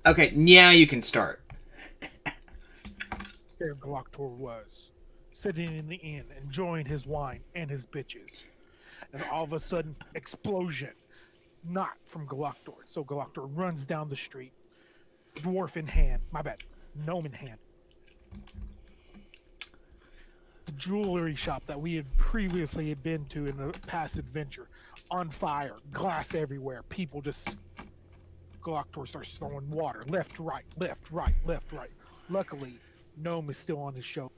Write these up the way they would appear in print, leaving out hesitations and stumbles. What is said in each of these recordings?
Okay, now you can start. There Gloctor was, sitting in the inn, enjoying his wine and his bitches. And all of a sudden, explosion. Not from Gloctor. So Gloctor runs down the street, dwarf in hand. My bad, gnome in hand. The jewelry shop that we had previously been to in a past adventure, on fire, glass everywhere. People just Gloctor starts throwing water left, right, left, right, left, right. Luckily, gnome is still on his show.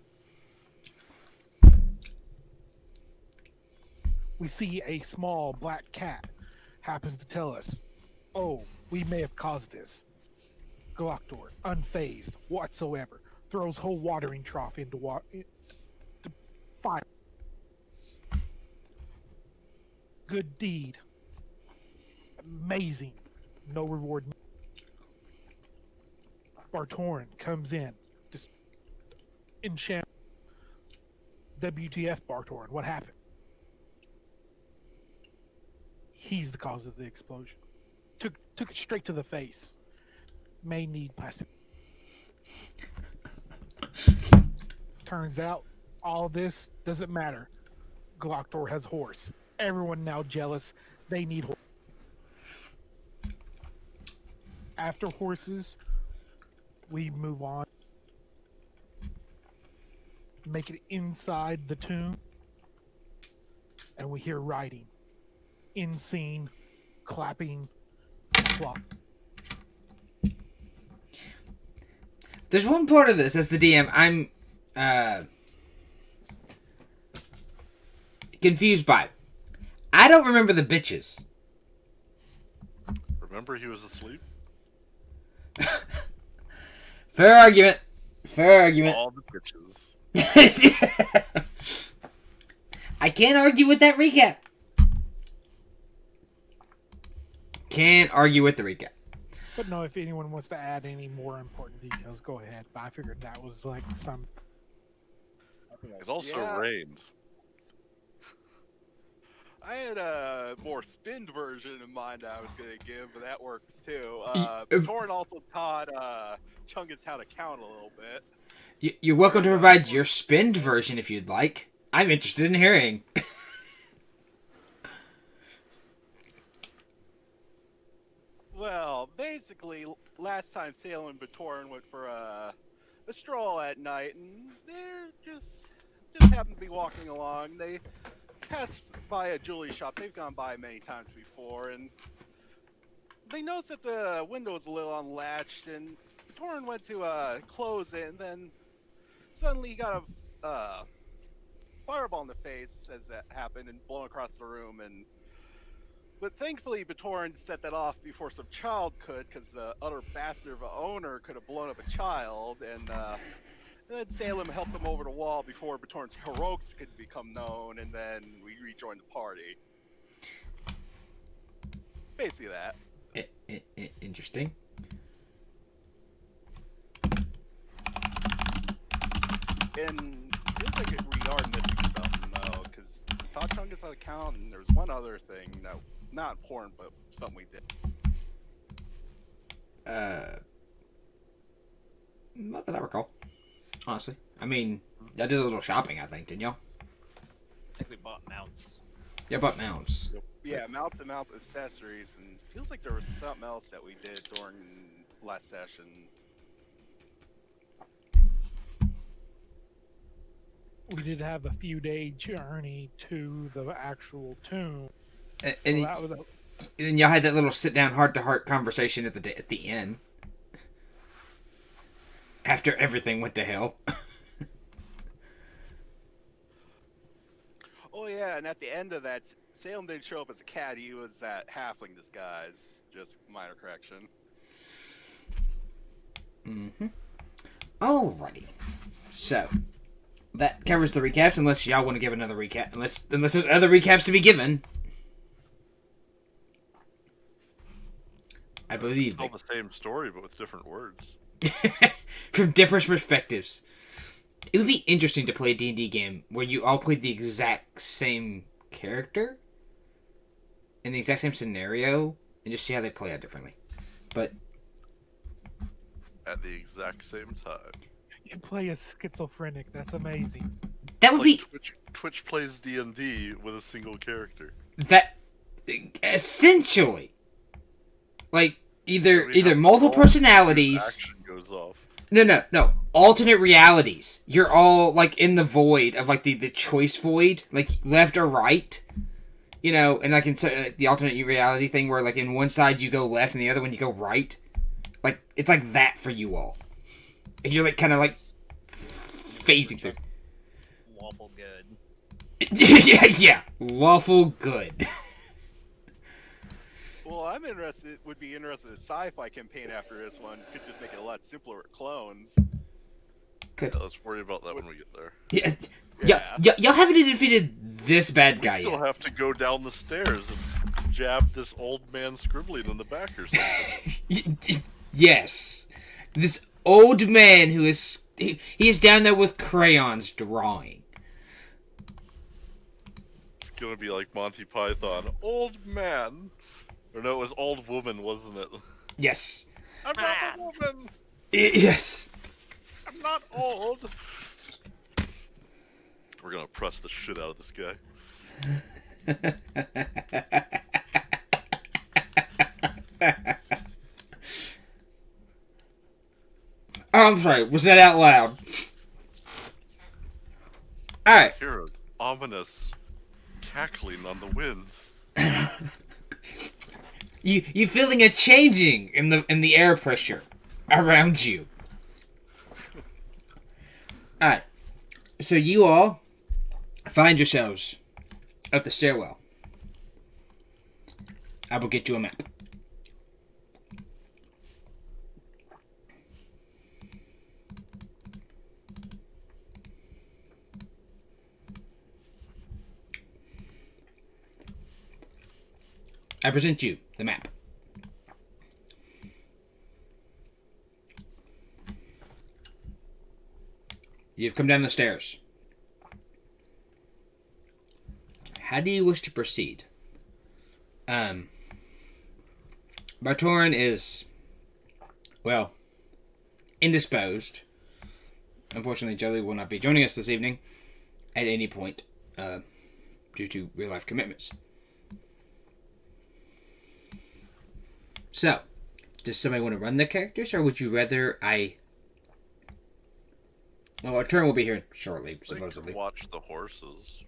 We see a small black cat happens to tell us, "Oh, we may have caused this." Gloctor, unfazed whatsoever, throws whole watering trough into fire. Good deed. Amazing. No reward. Bartorin comes in, just in sham. WTF, Bartorin? What happened? He's the cause of the explosion. Took it straight to the face. May need plastic. Turns out, all this doesn't matter. Gloctor has horse. Everyone now jealous. They need horse. After horses, we move on. Make it inside the tomb. And we hear writing. In scene, clapping, flop. There's one part of this, as the DM, I'm confused by. I don't remember the bitches. Remember he was asleep? Fair argument. Fair argument. All the bitches. I can't argue with that recap. Can't argue with the recap. But no, if anyone wants to add any more important details, go ahead. But I figured that was like some. It also rained. I had a more spinned version in mind I was going to give, but that works too. Torin also taught Chungus how to count a little bit. You're welcome to provide your spinned version if you'd like. I'm interested in hearing. Well, basically, last time Salem and Batorin went for a stroll at night, and they're just happened to be walking along. They passed by a jewelry shop they've gone by many times before, and they noticed that the window was a little unlatched, and Batorin went to close it, and then suddenly he got a fireball in the face as that happened and blown across the room, but thankfully, Batorin set that off before some child could, because the utter bastard of an owner could have blown up a child, and then Salem helped him over the wall before Batorin's heroics could become known, and then we rejoined the party. Basically that. Interesting. And it feels like we are missing something, though, because we taught Chungus how to count, and there was one other thing that not important, but something we did. Not that I recall. Honestly. I mean, I did a little shopping, I think, didn't y'all? I think we bought mounts. Yeah, bought mounts. Yeah, mounts and mounts accessories, and feels like there was something else that we did during last session. We did have a few day journey to the actual tomb. And And y'all had that little sit-down, heart-to-heart conversation at the inn. After everything went to hell. Oh yeah, and at the end of that, Salem didn't show up as a cat, he was that halfling disguise. Just minor correction. Mm-hmm. Alrighty. So, that covers the recaps, unless y'all want to give another recap. Unless there's other recaps to be given. I believe Tell the same story, but with different words. from different perspectives. It would be interesting to play a D&D game where you all played the exact same character in the exact same scenario and just see how they play out differently. But at the exact same time. You play as schizophrenic. That's amazing. That would be Twitch plays D&D with a single character. that essentially, like either We have multiple all personalities. Action goes off. No. Alternate realities. You're all like in the void of like the choice void, like left or right. You know, and like in the alternate reality thing where like in one side you go left and the other one you go right. Like it's like that for you all. And you're like kind of like phasing through. Lawful good. yeah, lawful good. Well, would be interested in a sci-fi campaign after this one. Could just make it a lot simpler with clones. Good. Yeah, let's worry about that when we get there. Y'all haven't defeated this bad guy We still yet. have to go down the stairs and jab this old man scribbling in the back or something. Yes, this old man who is he is down there with crayons drawing. It's gonna be like Monty Python. Old man. Or no, it was old woman, wasn't it? Yes, I'm not a woman! yes. I'm not old! We're gonna press the shit out of this guy. Oh, I'm sorry. Was that out loud? All right. Hear an ominous cackling on the winds. You feeling a changing in the air pressure around you. All right. So you all find yourselves at the stairwell. I will get you a map. I present you the map. You've come down the stairs. How do you wish to proceed? Bartoran is, well, indisposed. Unfortunately, Jelly will not be joining us this evening at any point due to real-life commitments. So, does somebody want to run their characters, or would you rather I... Well, our turn will be here shortly, supposedly. Watch the horses.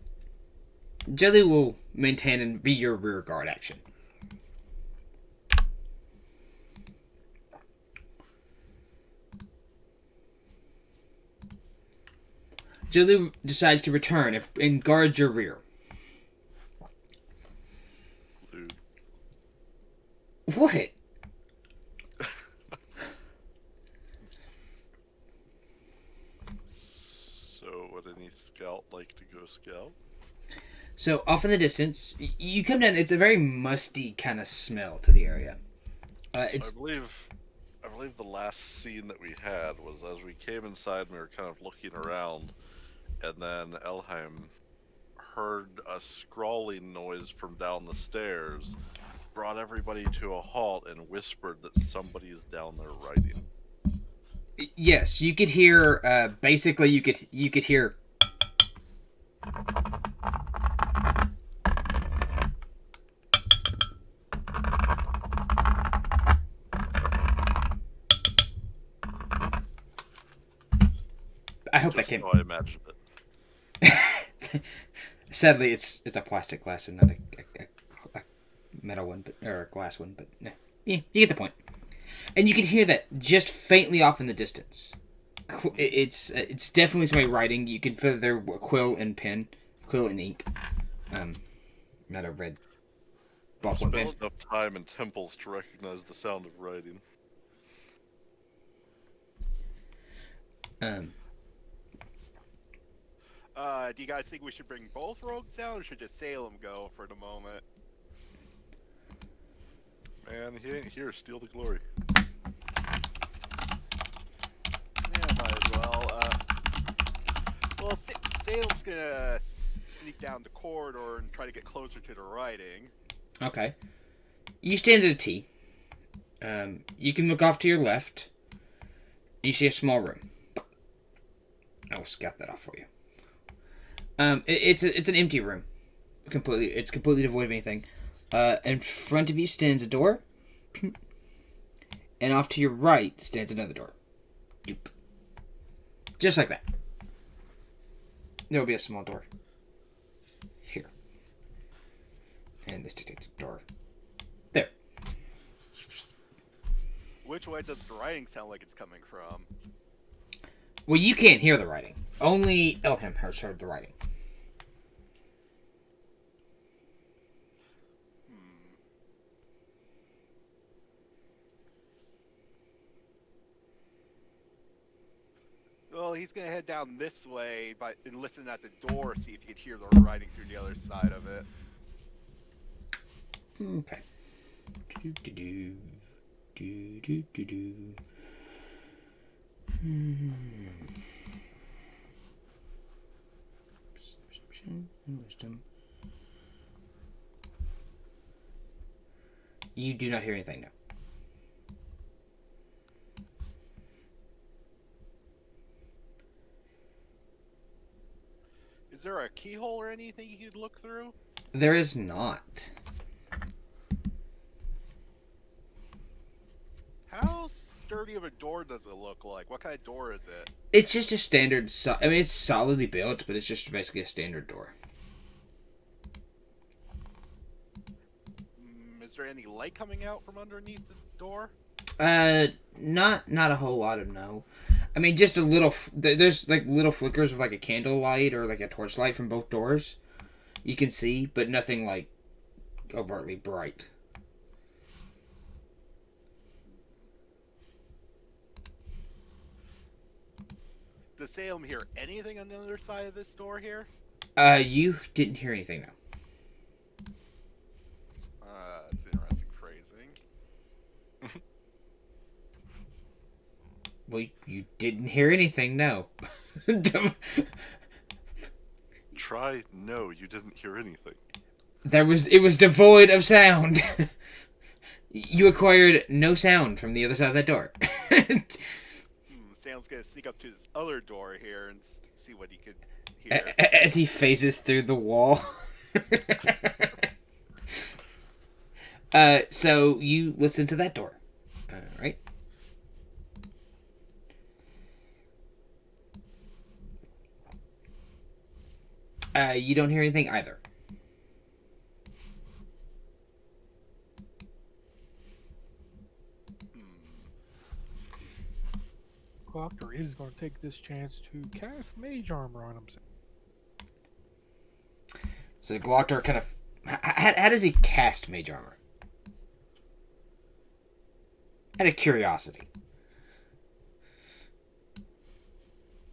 Jelly will maintain and be your rear guard action. Jelly decides to return and guard your rear. Dude. What? So, would any scout like to go scout? So, off in the distance, you come down. It's a very musty kind of smell to the area. It's I believe the last scene that we had was as we came inside and we were kind of looking around, and then Elheim heard a scrawling noise from down the stairs, brought everybody to a halt, and whispered that somebody is down there writing. yes. You could hear. Basically, you could hear. I hope Just that came. how I imagined it. Sadly, it's a plastic glass and not a metal one, or a glass one. But yeah, you get the point. And you can hear that just faintly off in the distance. It's definitely somebody writing. You can feel their quill and ink. Not a red ballpoint pen. Spent enough time in temples to recognize the sound of writing. Do you guys think we should bring both rogues down, or should just Salem go for the moment? Man, he ain't here. Steal the glory. Yeah, might as well. Well, Salem's gonna sneak down the corridor and try to get closer to the writing. Okay. You stand at a T. You can look off to your left. You see a small room. I will scout that off for you. It's an empty room. It's completely devoid of anything. In front of you stands a door. And off to your right stands another door. Just like that. There will be a small door. Here. And this dictates a door. There. Which way does the writing sound like it's coming from? Well, you can't hear the writing. Only Elham has heard the writing. Well, he's gonna head down this way and listen at the door, see if he could hear the writing through the other side of it. Okay. Do-do-do. Do-do-do-do. Perception and wisdom. You do not hear anything now. Is there a keyhole or anything you could look through? There is not. How sturdy of a door does it look like? What kind of door is it? It's just a standard. I mean, it's solidly built, but it's just basically a standard door. Is there any light coming out from underneath the door? Not a whole lot of no. I mean, just a little. There's like little flickers of like a candle light or like a torchlight from both doors. You can see, but nothing like overtly bright. Does Salem hear anything on the other side of this door here? You didn't hear anything now. That's interesting phrasing. Well, you didn't hear anything, no. Try no, you didn't hear anything. It was devoid of sound. You acquired no sound from the other side of that door. Sam's gonna sneak up to this other door here and see what he could hear. As he phases through the wall. So you listen to that door. Alright. You don't hear anything either. Doctor is going to take this chance to cast Mage Armor on himself. So Glocktor kind of... How does he cast Mage Armor? Out of curiosity.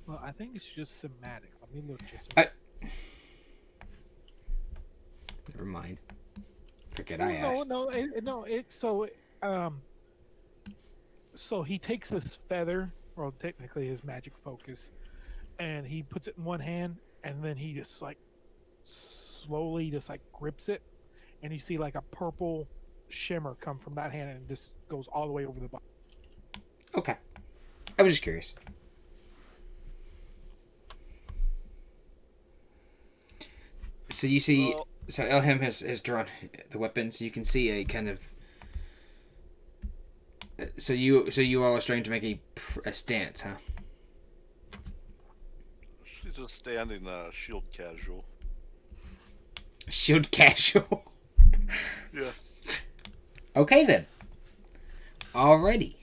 Well, I think it's just somatic. Let me look just... Never mind. Forget I asked. So he takes this feather, or technically his magic focus, and he puts it in one hand, and then he just like slowly just like grips it, and you see like a purple shimmer come from that hand, and it just goes all the way over the bottom. Okay. I was just curious. So you see... Well, so Elham has drawn the weapon, so you can see a kind of... So you all are starting to make a stance, huh? She's just standing shield casual. Shield casual. Yeah. Okay then. Alrighty.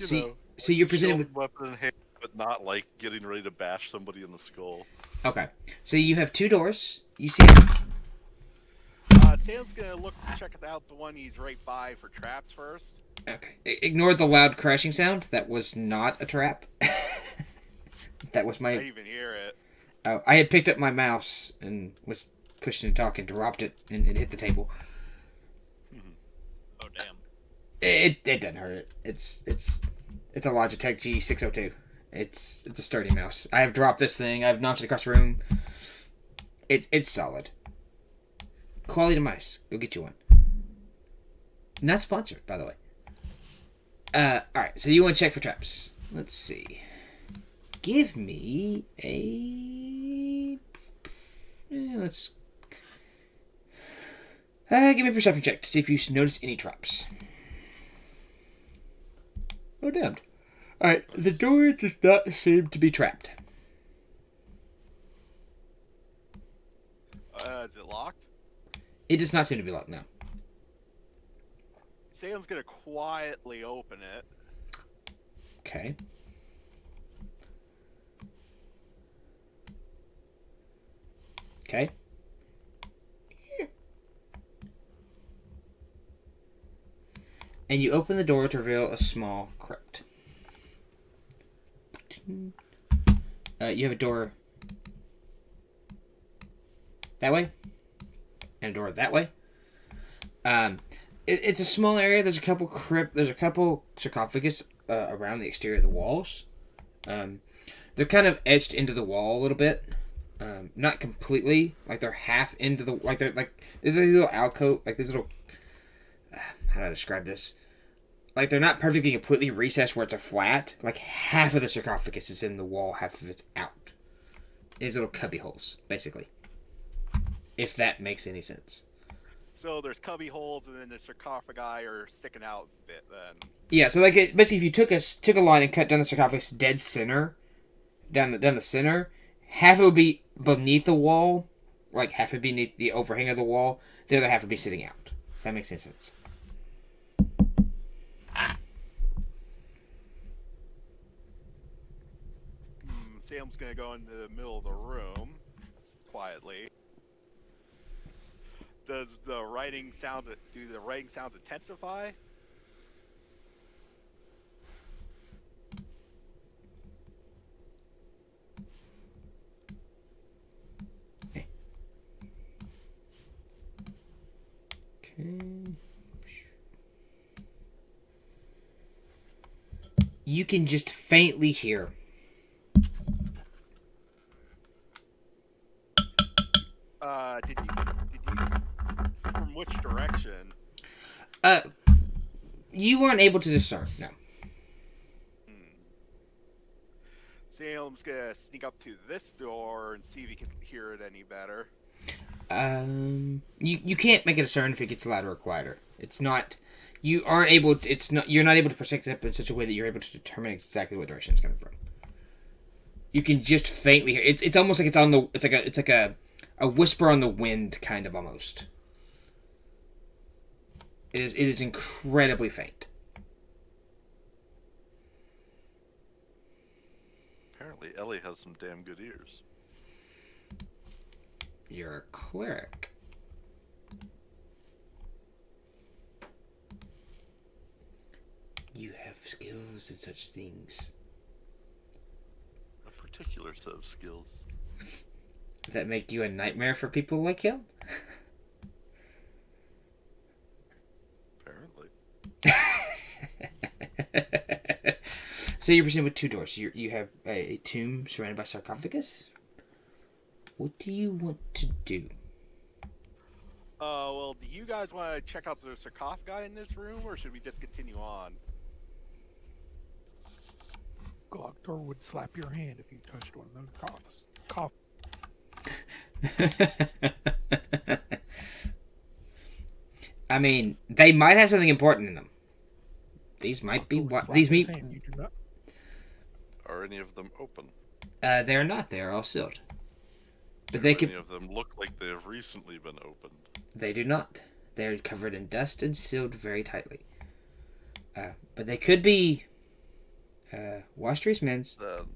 So you're presented Shield with... weapon in hand, but not like getting ready to bash somebody in the skull. Okay. So you have two doors. You see... Sam's gonna check out the one he's right by for traps first. Okay. Ignore the loud crashing sound. That was not a trap. That was I my... even hear it. Oh, I had picked up my mouse and was pushing and talking, dropped it, and it hit the table. Oh damn. It doesn't hurt it. It's a Logitech G602. It's a sturdy mouse. I have dropped this thing. I've knocked it across the room. It's solid. Quality mice. Go get you one. Not sponsored, by the way. Alright, so you want to check for traps. let's see. Give me a... let's... give me a perception check to see if you notice any traps. Oh, damned. Alright, the door does not seem to be trapped. Is it locked? It does not seem to be locked, no. Sam's gonna quietly open it. Okay. Okay. And you open the door to reveal a small crypt. You have a door that way, and a door that way. It's a small area. There's a couple sarcophagus around the exterior of the walls. They're kind of etched into the wall a little bit. Not completely, like they're half into the there's a little alcove, like this little how do I describe this? Like they're not perfectly completely recessed where it's a flat. Like half of the sarcophagus is in the wall, half of it's out. These little cubby holes, basically. If that makes any sense. So there's cubby holes, and then the sarcophagi are sticking out a bit. Then. Yeah, so like basically, if you took a line and cut down the sarcophagus dead center, down the center, half it would be beneath the wall, like half would be beneath the overhang of the wall. The other half would be sitting out. If that makes any sense. Sam's gonna go into the middle of the room quietly. Do the writing sounds intensify? Okay. You can just faintly hear. Did you from which direction? You weren't able to discern, no. Salem's gonna sneak up to this door and see if he can hear it any better. You can't make a discern if it gets louder or quieter. It's not. You aren't able. You're not able to protect it up in such a way that you're able to determine exactly what direction it's coming from. You can just faintly hear. It's almost like it's on the. It's like a whisper on the wind, kind of almost. It is incredibly faint. Apparently, Ellie has some damn good ears. You're a cleric. You have skills in such things. A particular set of skills. That make you a nightmare for people like him? Apparently. So you're presented with two doors. You have a tomb surrounded by sarcophagus. What do you want to do? Well, do you guys want to check out the sarcophagi in this room, or should we just continue on? Glocktor would slap your hand if you touched one of those coughs. I mean, they might have something important in them. These might be Glocktor would what slap these his mean. hand, you do not. Are any of them open? They're not. They're all sealed. But Do they any could. of them look like they have recently been opened? They do not. They're covered in dust and sealed very tightly. But they could be. Wastri's men's. Then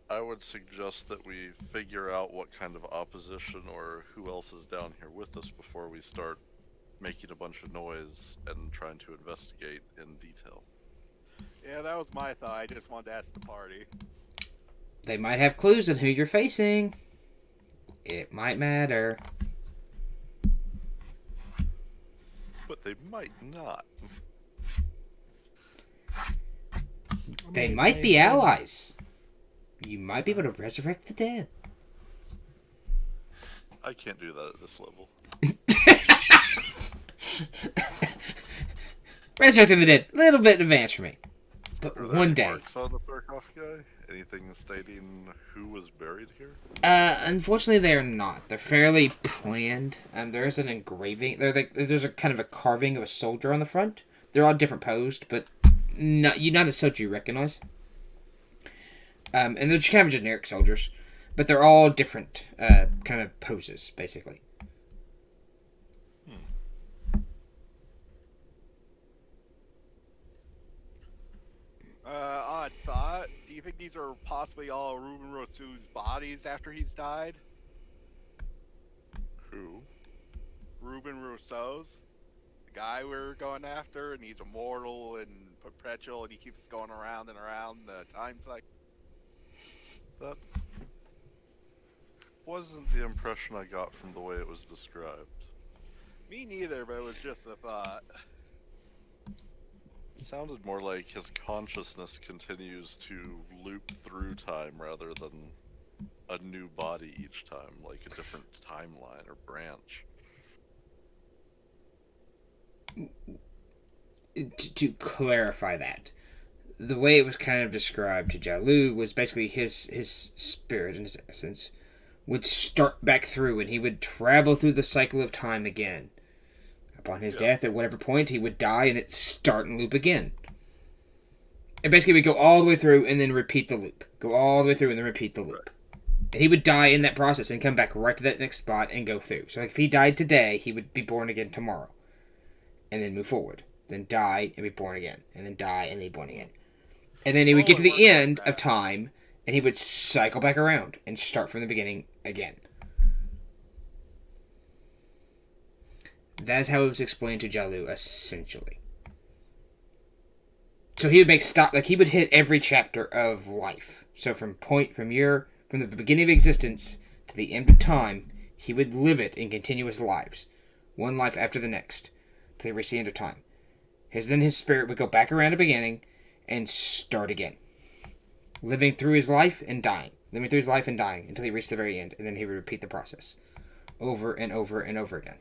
I would suggest that we figure out what kind of opposition or who else is down here with us before we start making a bunch of noise and trying to investigate in detail. Yeah, that was my thought. I just wanted to ask the party. They might have clues on who you're facing. It might matter. But they might not. They might be allies. You might be able to resurrect the dead. I can't do that at this level. Resurrecting the dead. A little bit advanced for me. But Are there one any day, marks on the sarcophagi? Anything stating who was buried here? unfortunately, they are not. They're fairly planned. There's an engraving. There's a kind of a carving of a soldier on the front. They're all different posed, but not a soldier you recognize. And they're just kind of generic soldiers, but they're all different kind of poses, basically. Odd thought. Do you think these are possibly all Ruben Rousseau's bodies after he's died? Who? Ruben Rousseau's? The guy we're going after, and he's immortal and perpetual, and he keeps going around and around the time cycle. That wasn't the impression I got from the way it was described. Me neither, but it was just a thought. It sounded more like his consciousness continues to loop through time rather than a new body each time, like a different timeline or branch. To clarify that, the way it was kind of described to Jalu was basically his spirit and his essence would start back through, and he would travel through the cycle of time again. Upon his death, at whatever point, he would die, and it'd start and loop again. And basically, we'd go all the way through, and then repeat the loop. Go all the way through, and then repeat the loop. And he would die in that process, and come back right to that next spot, and go through. So, like, if he died today, he would be born again tomorrow. And then move forward. Then die, and be born again. And then die, and be born again. And then he would get to the end of time, and he would cycle back around, and start from the beginning again. That's how it was explained to Jalu, essentially. So he would he would hit every chapter of life. So from the beginning of existence to the end of time, he would live it in continuous lives. One life after the next, till he reached the end of time. Then his spirit would go back around the beginning, and start again. Living through his life and dying. Living through his life and dying, until he reached the very end, and then he would repeat the process. Over and over and over again.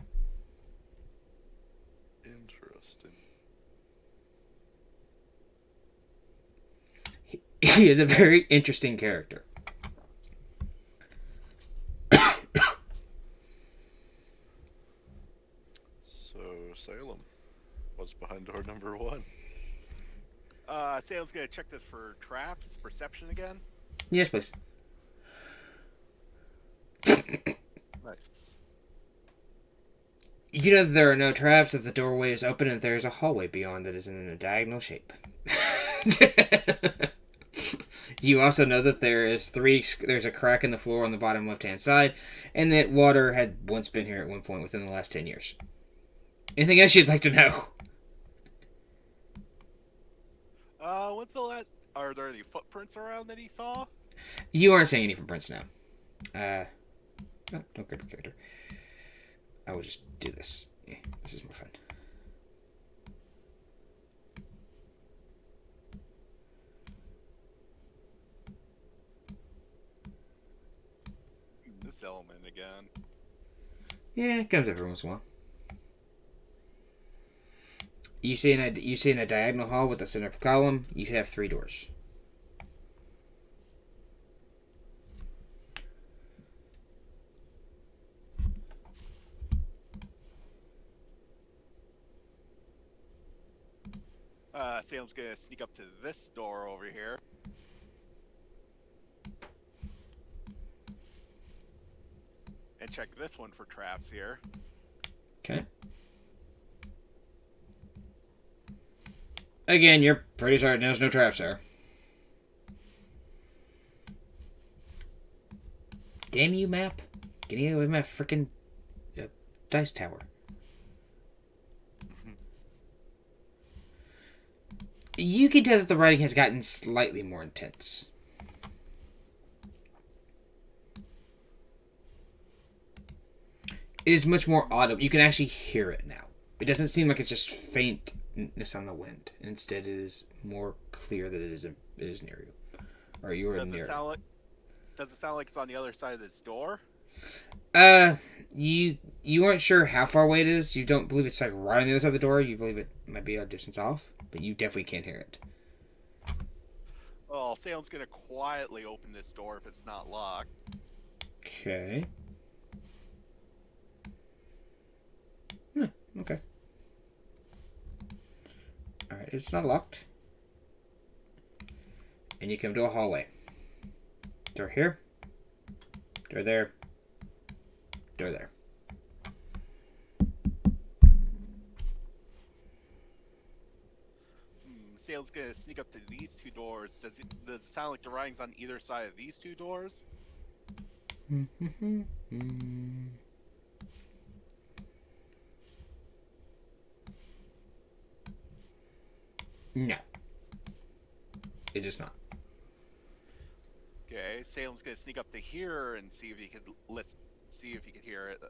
He is a very interesting character. So, Salem, what's behind door number 1? Salem's gonna check this for traps, perception again. Yes, please. Nice. You know that there are no traps, that the doorway is open, and there is a hallway beyond that is in a diagonal shape. You also know that there's a crack in the floor on the bottom left-hand side, and that water had once been here at one point within the last 10 years. Anything else you'd like to know? What's the last? Are there any footprints around that he saw? You aren't seeing any footprints now. No, don't grab your character. I will just do this. Yeah, this is more fun. This element again. Yeah, it comes every once in a while. You see in a diagonal hall with a center column, you have 3 doors. Salem's gonna sneak up to this door over here. And check this one for traps here. Okay. Again, you're pretty certain there's no traps there. Damn you, map. Getting away with my freaking dice tower. You can tell that the writing has gotten slightly more intense. It is much more audible. You can actually hear it now. It doesn't seem like it's just faintness on the wind. Instead, it is more clear that it is near you, or you are near. Does it sound like it's on the other side of this door? You aren't sure how far away it is. You don't believe it's like right on the other side of the door. You believe it might be a distance off, but you definitely can't hear it. Well, Salem's gonna quietly open this door if it's not locked. Okay. Okay. Alright, it's not locked. And you come to a hallway. Door here. Door there. Door there. Salem's gonna sneak up to these two doors. Does it sound like the writing's on either side of these two doors? No. It is not. Okay, Salem's gonna sneak up to here and see if he could listen, see if he could hear it.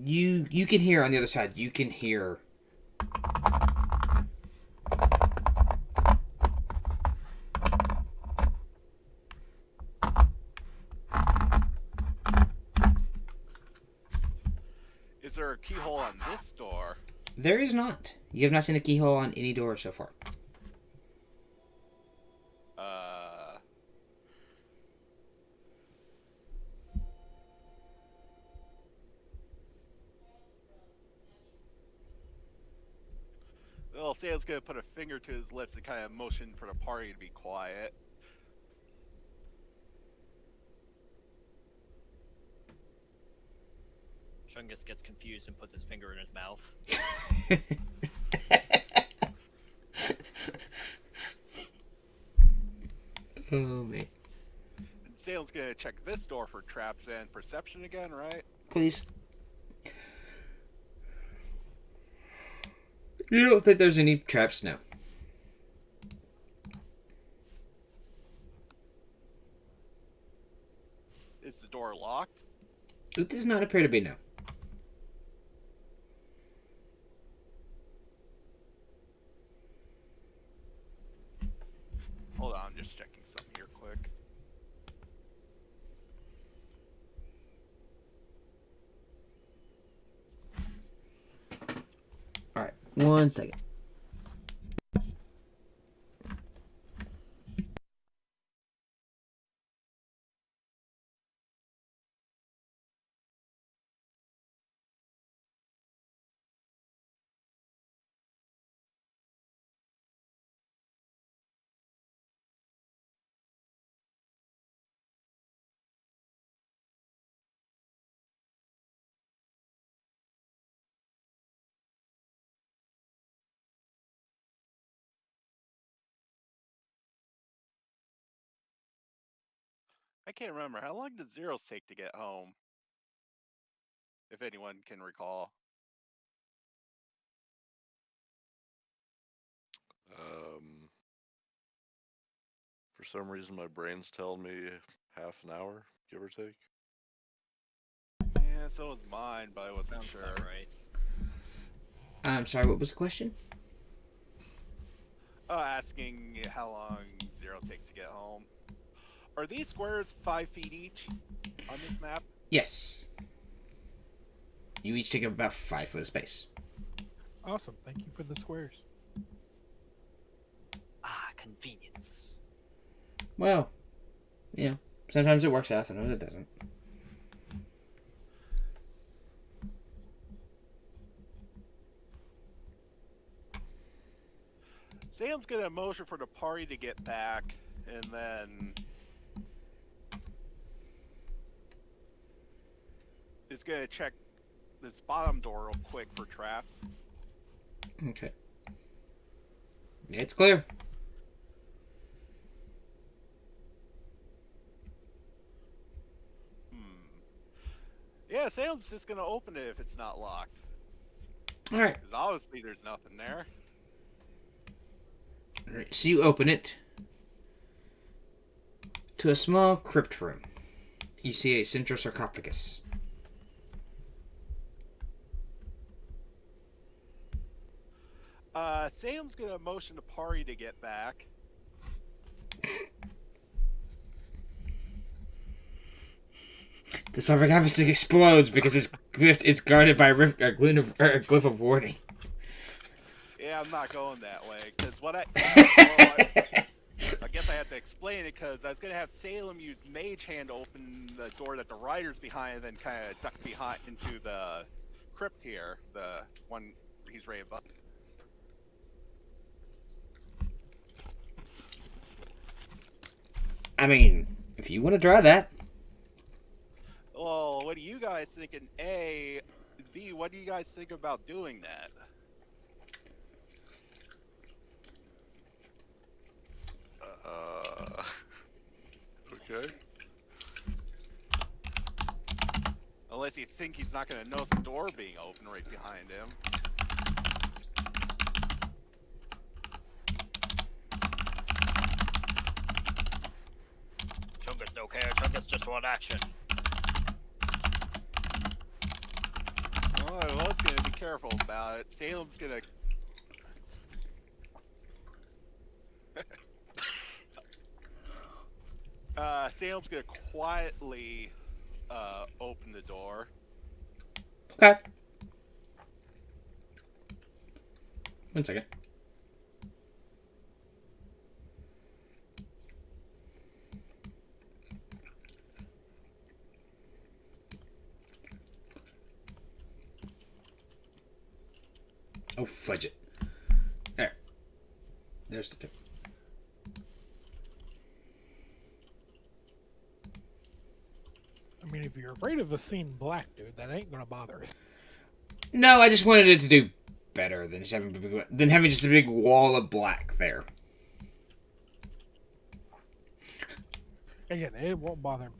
You can hear on the other side. You can hear. Is there a keyhole on this door? There is not. You have not seen a keyhole on any door so far. Well, Salem's gonna put a finger to his lips and kind of motion for the party to be quiet. Chungus gets confused and puts his finger in his mouth. Oh man. And Salem's gonna check this door for traps and perception again, right? Please. You don't think there's any traps? No. Is the door locked? It does not appear to be, no. Hold on, I'm just checking something here quick. Alright, 1 second. I can't remember. How long did Zeros take to get home? If anyone can recall. For some reason, my brain's telling me half an hour, give or take. Yeah, so was mine, but I wasn't Sounds sure. about right. I'm sorry, what was the question? Asking how long Zero takes to get home. Are these squares 5 feet each on this map? Yes. You each take up about 5 foot of space. Awesome. Thank you for the squares. Ah, convenience. Well, yeah. Sometimes it works out, sometimes it doesn't. Sam's gonna motion for the party to get back, and then is gonna check this bottom door real quick for traps. Okay. It's clear. Yeah, Sam's just gonna open it if it's not locked. Alright. Because obviously there's nothing there. Alright, so you open it to a small crypt room. You see a central sarcophagus. Sam's gonna motion the party to get back. The sarcophagus explodes because it's guarded by a glyph of warning. Yeah, I'm not going that way, because I guess I have to explain it, because I was going to have Salem use Mage Hand to open the door that the rider's behind, and then kind of duck behind into the crypt here, the one he's right above. I mean, if you want to try that. Well, what do you guys think? And A, B, what do you guys think about doing that? Okay. Unless you think he's not going to notice the door being open right behind him. Chungus no care. Chungus just want action. Oh, I was going to be careful about it. Salem's going to... Salem's going to quietly open the door. Okay. 1 second. Oh, fudge it. There. There's the tip. I mean, if you're afraid of a scene black, dude, that ain't gonna bother us. No, I just wanted it to do better than having just a big wall of black there. Again, it won't bother me.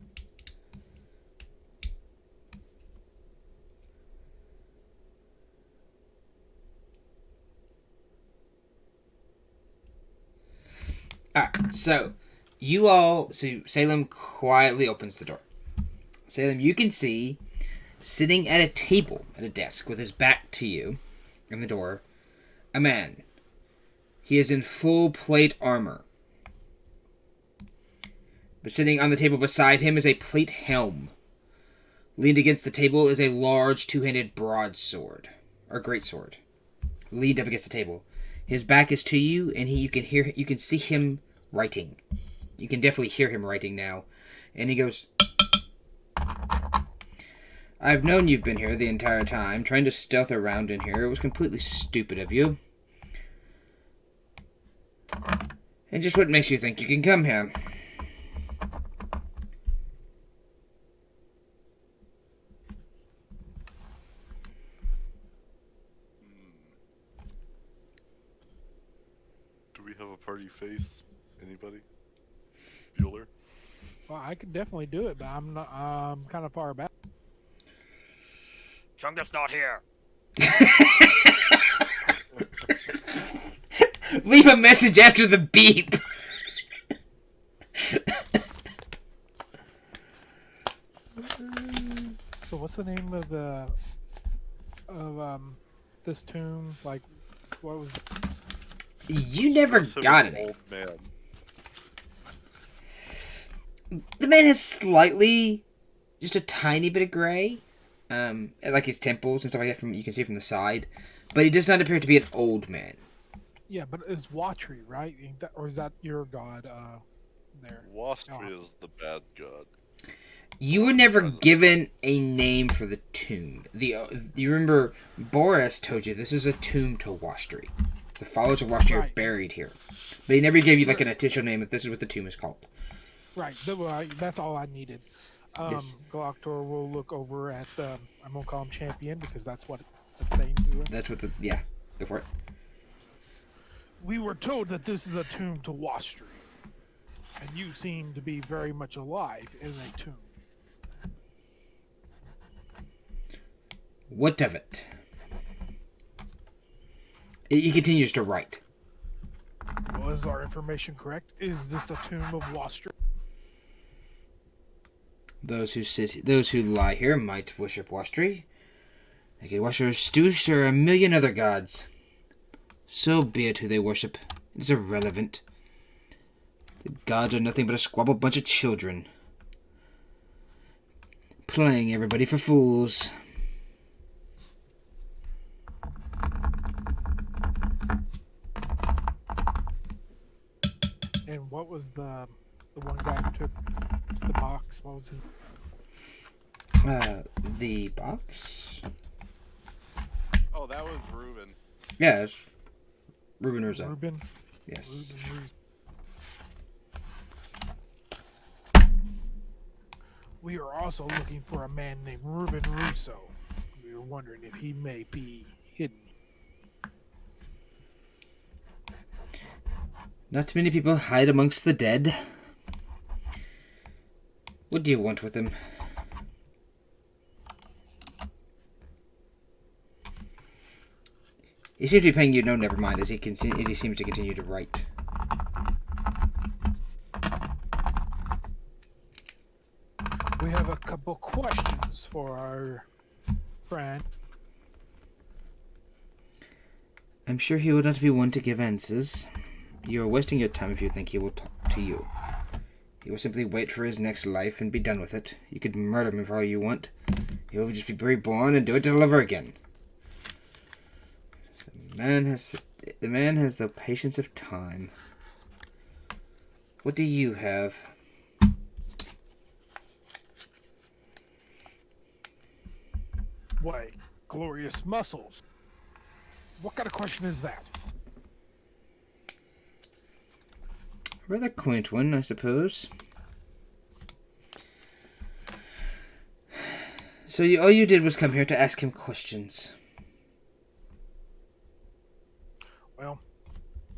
Alright, so Salem quietly opens the door. Salem, you can see, sitting at a table at a desk with his back to you in the door, a man. He is in full plate armor. But sitting on the table beside him is a plate helm. Leaned against the table is a large two-handed broadsword, or greatsword. Leaned up against the table. His back is to you, and you can see him writing. You can definitely hear him writing now. And he goes, I've known you've been here the entire time, trying to stealth around in here. It was completely stupid of you. And just what makes you think you can come here? Do we have a party face? Anybody? Bueller? Well, I could definitely do it, but I'm not. Kind of far back. Chungus not here. Leave a message after the beep. So, what's the name of this tomb? Like, what was? You never Just got an any. old man. The man has slightly, just a tiny bit of gray, like his temples and stuff like that. You can see from the side, but he does not appear to be an old man. Yeah, but it's Watry, right? Or is that your god? There. Wastry is the bad god. You were never given a name for the tomb. You remember Boris told you this is a tomb to Wastry. The followers of Wastry are Right. buried here, but he never gave you like an official name. That this is what the tomb is called. Right. That's all I needed. Yes. Galactor will look over at I'm gonna call him Champion because that's what the name's doing. That's what go for it. We were told that this is a tomb to Wastry, and you seem to be very much alive in a tomb. What of it? He continues to write. Well, is our information correct? Is this a tomb of Wastry? Those who lie here might worship Wastry. They could worship Stoosh or a million other gods. So be it who they worship. It's irrelevant. The gods are nothing but a squabble bunch of children. Playing everybody for fools. And what was the one guy who took the box? What was his? The box? Oh, that was Ruben. Yes. Ruben Russo. Ruben. Yes. Ruben. We are also looking for a man named Ruben Russo. We were wondering if he may be hidden. Not many people hide amongst the dead. What do you want with him? He seems to be paying you no never mind as he seems to continue to write. We have a couple questions for our friend. I'm sure he will not be one to give answers. You are wasting your time if you think he will talk to you. He will simply wait for his next life and be done with it. You could murder him if all you want. He will just be reborn and do it all over again. The man has the patience of time. What do you have? Why, glorious muscles. What kind of question is that? A rather quaint one, I suppose. So all you did was come here to ask him questions. Well,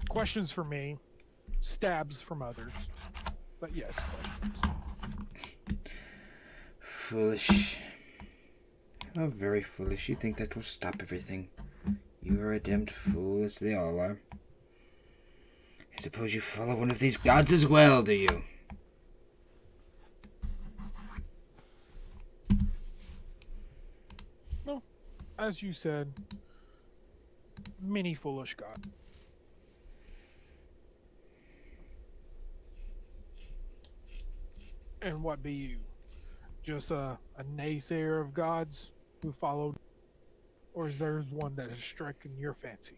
questions for me, stabs from others. But yes, questions. Foolish. Oh, very foolish. You think that will stop everything. You are a damned fool, as they all are. I suppose you follow one of these gods as well, do you? No, as you said, many foolish god. And what be you? Just a naysayer of gods who followed? Or is there one that has stricken your fancy?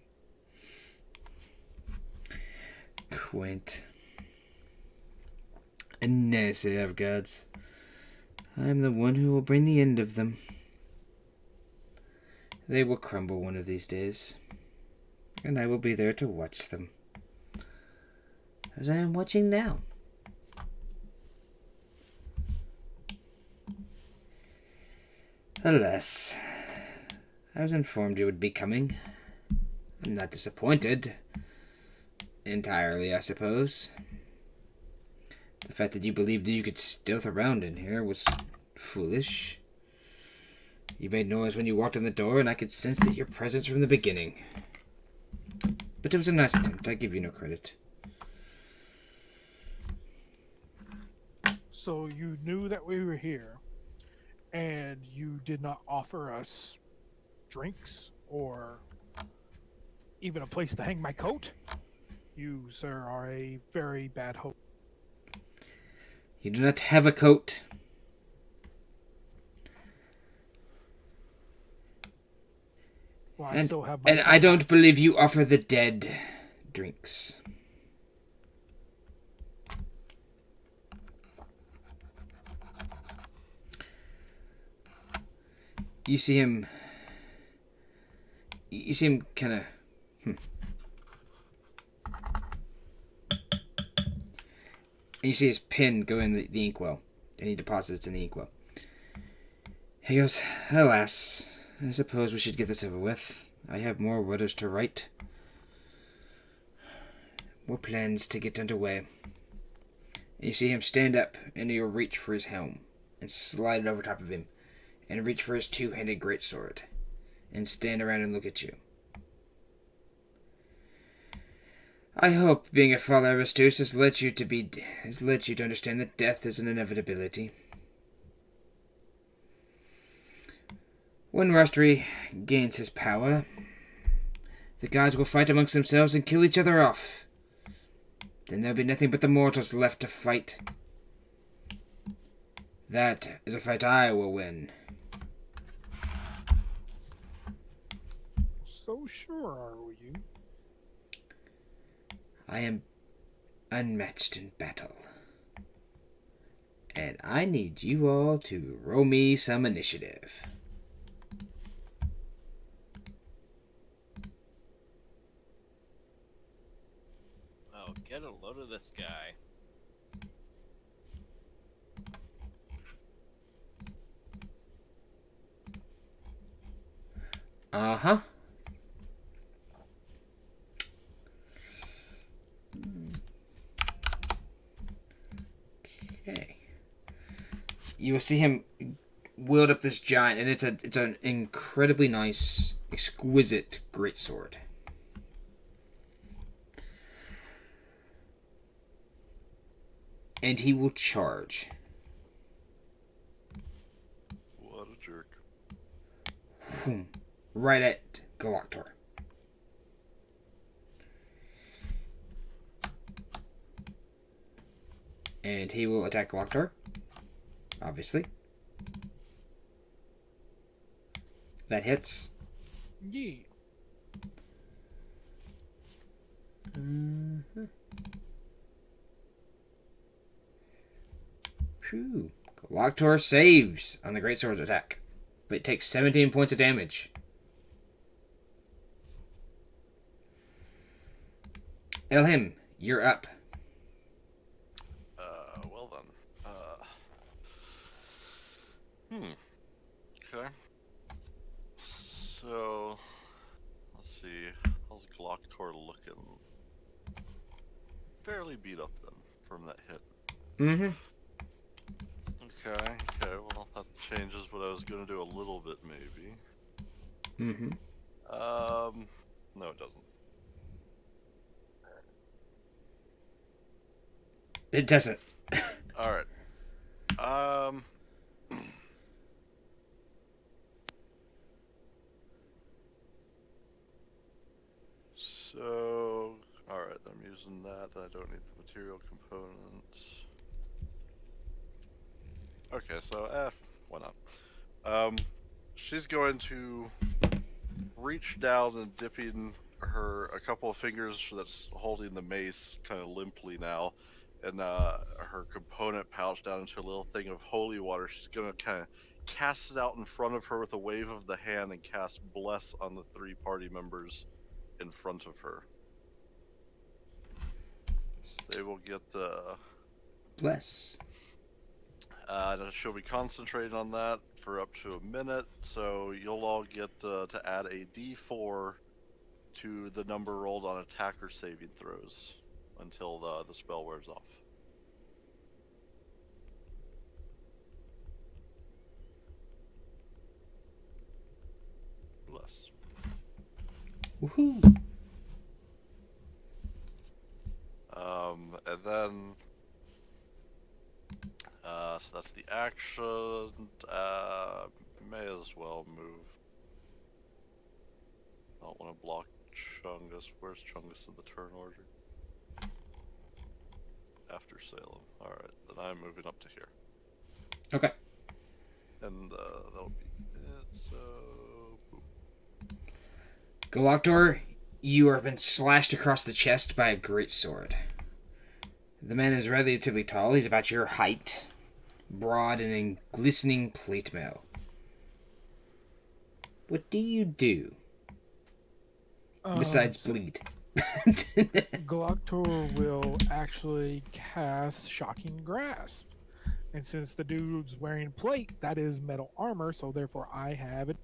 Quaint. A naysayer of gods. I'm the one who will bring the end of them. They will crumble one of these days. And I will be there to watch them. As I am watching now. Alas, I was informed you would be coming. I'm not disappointed. Entirely, I suppose. The fact that you believed that you could stealth around in here was foolish. You made noise when you walked in the door, and I could sense that your presence from the beginning. But it was a nice attempt. I give you no credit. So you knew that we were here, and you did not offer us drinks or even a place to hang my coat? You, sir, are a very bad host. You do not have a coat. Well, I still have my And I don't believe you offer the dead drinks. You see him kind of... And you see his pen go in the inkwell. And he deposits in the inkwell. He goes, alas, I suppose we should get this over with. I have more letters to write. More plans to get underway. And you see him stand up, and he'll reach for his helm, and slide it over top of him, and reach for his two-handed greatsword, and stand around and look at you. I hope being a father of Astus has led you to understand that death is an inevitability. When Rustry gains his power, the gods will fight amongst themselves and kill each other off. Then there'll be nothing but the mortals left to fight. That is a fight I will win. So sure are you? I am unmatched in battle. And I need you all to roll me some initiative. Oh, get a load of this guy. Uh-huh. Okay. You will see him wield up this giant, and it's an incredibly nice, exquisite greatsword. And he will charge. What a jerk. Right at Galactor. And he will attack Galactor. Obviously. That hits. Yeah. Mm-hmm. Phew. Galactor saves on the Greatsword's attack. But it takes 17 points of damage. Elhim, you're up. Well then. Okay. So, let's see. How's Glocktor looking? Fairly beat up then from that hit. Mm-hmm. Okay, well that changes what I was gonna do a little bit maybe. Mm-hmm. No it doesn't. It doesn't. Alright. So, alright, I'm using that. I don't need the material components. Okay, so, why not? She's going to reach down and dipping a couple of fingers that's holding the mace kind of limply now, and her component pouch down into a little thing of holy water. She's gonna kind of cast it out in front of her with a wave of the hand and cast bless on the 3 party members in front of her. So they will get Bless. she'll be concentrating on that for up to a minute, so you'll all get to add a d4 to the number rolled on attacker saving throws until the spell wears off. Bless. Woohoo! And then so that's the action. May as well move. I don't want to block Chungus. Where's Chungus in the turn order? After Salem. Alright, then I'm moving up to here. Okay. And that'll be it, so... boom. Galactor, you have been slashed across the chest by a greatsword. The man is relatively tall. He's about your height. Broad and in glistening plate mail. What do you do? Besides bleed. Galactor will actually cast Shocking Grasp. And since the dude's wearing plate, that is metal armor, so therefore I have it.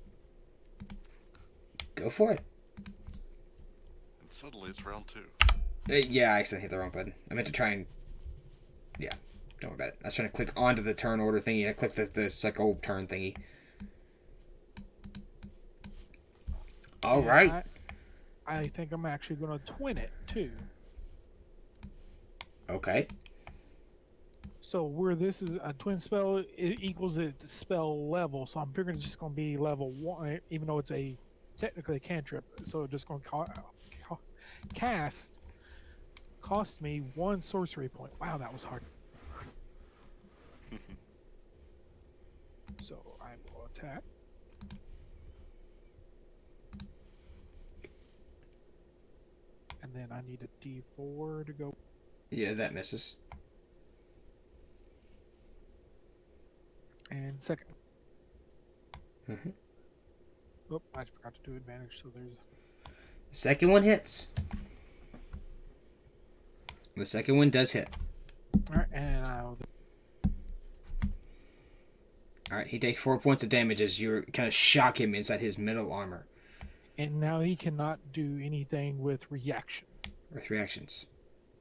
Go for it. And suddenly it's round 2. Yeah, I accidentally hit the wrong button. I meant to try and... Yeah, don't worry about it. I was trying to click onto the turn order thingy. I clicked the cycle turn thingy. Alright. I think I'm actually going to twin it, too. Okay. So where this is a twin spell, it equals its spell level. So I'm figuring it's just going to be level 1, even though it's technically a cantrip. So it's just going to cast, cost me 1 sorcery point. Wow, that was hard. So I will attack. And then I need a d4 to go. Yeah, that misses. And second. Mhm. Oh, I forgot to do advantage, so there's. Second one hits. The second one does hit. Alright, and I'll. Alright, he takes 4 points of damage as you kind of shock him inside his metal armor. And now he cannot do anything with reaction. With reactions.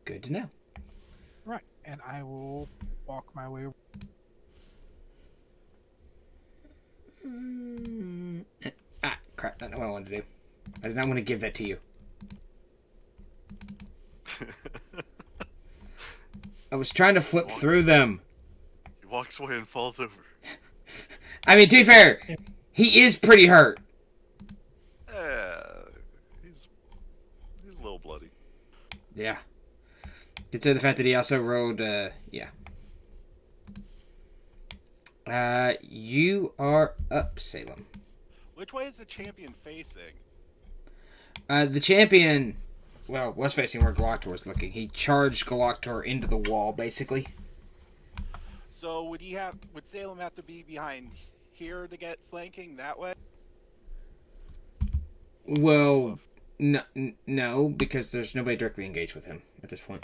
Good to know. Right, and I will walk my way. Crap, that's not what I wanted to do. I did not want to give that to you. I was trying to flip through them. He walks away and falls over. I mean, to be fair, he is pretty hurt. Yeah, he's a little bloody. Yeah. Consider the fact that he also rolled, yeah. You are up, Salem. Which way is the champion facing? The champion, well, was facing where Galactor was looking. He charged Galactor into the wall, basically. So would Salem have to be behind here to get flanking that way? Well, no, because there's nobody directly engaged with him at this point.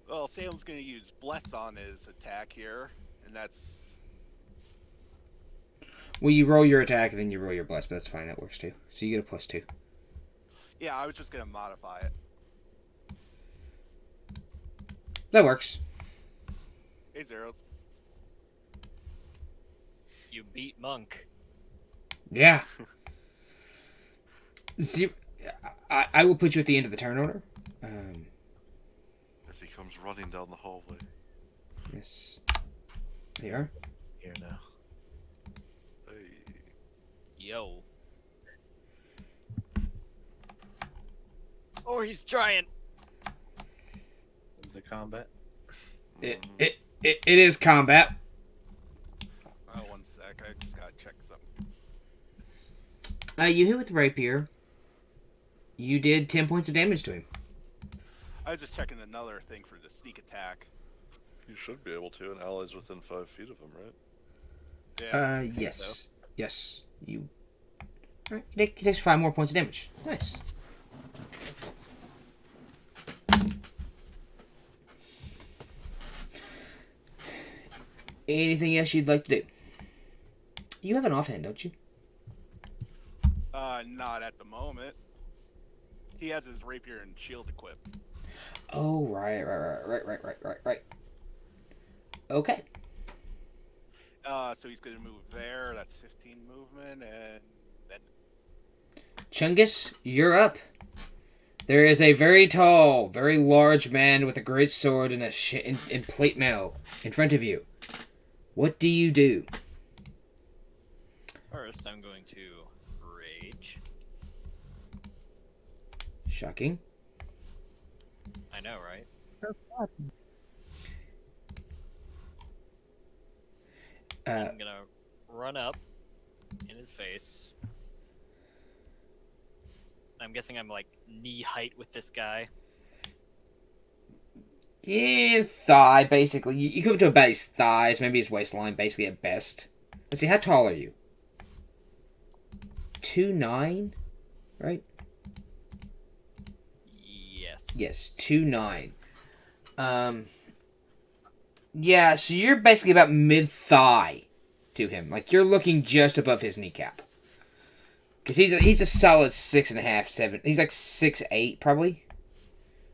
Well, Salem's going to use Bless on his attack here, and that's... Well, you roll your attack and then you roll your bless, but that's fine. That works too. So you get a +2. Yeah, I was just going to modify it. That works. Hey, Zeros. You beat Monk. Yeah. I will put you at the end of the turn order. As he comes running down the hallway. Yes. They are. Here now. Hey. Yo. Oh, he's trying. Is it combat? It is combat. Oh, one sec. I just got to check something. You hit with rapier. You did 10 points of damage to him. I was just checking another thing for the sneak attack. You should be able to, and allies within 5 feet of him, right? Yeah. Yes. Yes. You. Alright, he takes 5 more points of damage. Nice. Anything else you'd like to do? You have an offhand, don't you? Not at the moment. He has his rapier and shield equipped. Oh, right. Okay. So he's going to move there. That's 15 movement, and then... Chungus, you're up. There is a very tall, very large man with a great sword and in plate mail in front of you. What do you do? First, I'm going to rage. Shocking. I know, right? I'm gonna run up in his face. I'm guessing I'm like knee height with this guy. Yeah, thigh, basically. You come up to about his thighs, maybe his waistline, basically at best. Let's see, how tall are you? 2'9", right? Yes. Yes, 2'9". Yeah, so you're basically about mid-thigh to him. Like, you're looking just above his kneecap. Because he's a solid 6.5, 7. He's like 6'8", probably.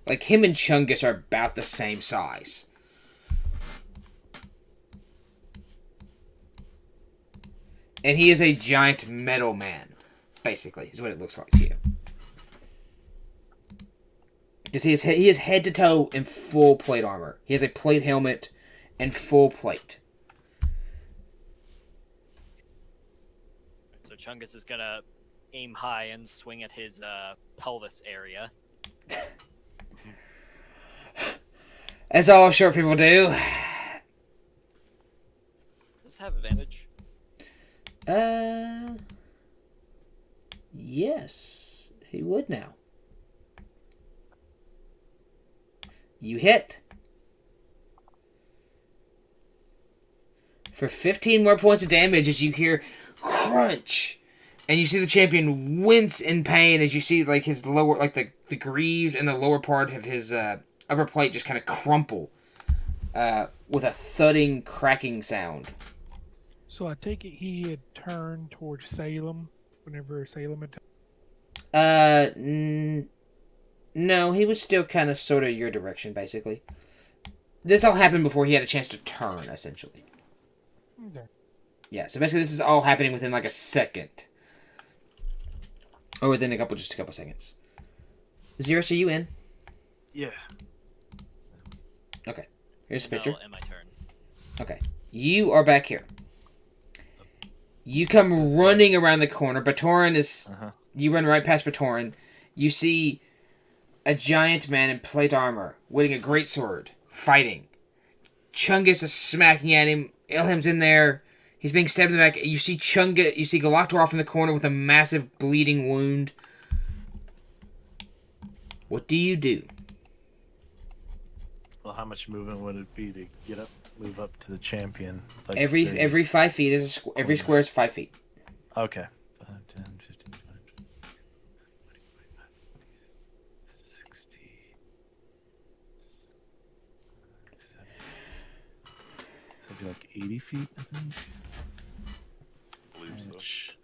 Like, him and Chungus are about the same size. And he is a giant metal man, basically, is what it looks like to you. Because he is head to toe in full plate armor. He has a plate helmet and full plate. So Chungus is gonna aim high and swing at his pelvis area. As all short people do. have advantage? Yes, he would now. You hit. For 15 more points of damage as you hear crunch. And you see the champion wince in pain as you see like his lower, like the greaves and the lower part of his upper plate just kind of crumple with a thudding, cracking sound. So I take it he had turned towards Salem whenever Salem attacked. No, he was still kind of sort of your direction, basically. This all happened before he had a chance to turn, essentially. Okay. Yeah, so basically this is all happening within like a second. Or within just a couple seconds. Xeris, are you in? Yeah. Okay. Here's the picture. No, and my turn. Okay. You are back here. You come running around the corner. Batoran is... You run right past Batoran. You see a giant man in plate armor, wielding a greatsword, fighting. Chungus is smacking at him. Ilham's in there. He's being stabbed in the back. You see Galactor off in the corner with a massive bleeding wound. What do you do? Well, how much movement would it be to move up to the champion? Like Every 5 feet is every square is 5 feet. Okay. 5, 10, 15, 20, 25, 60, 70. So it'd be like 80 feet, I think. I believe so. Which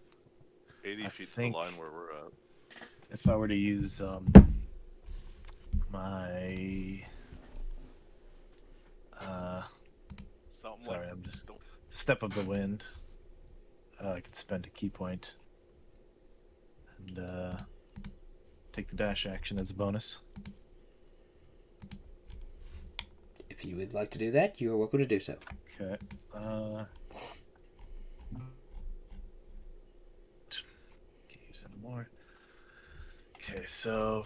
80 I feet to think- the line where we're at. if I were to use my Something sorry, like I'm just step of the wind. I could spend a key point and take the dash action as a bonus. If you would like to do that, you are welcome to do so. Okay. Can't use any more. Okay, so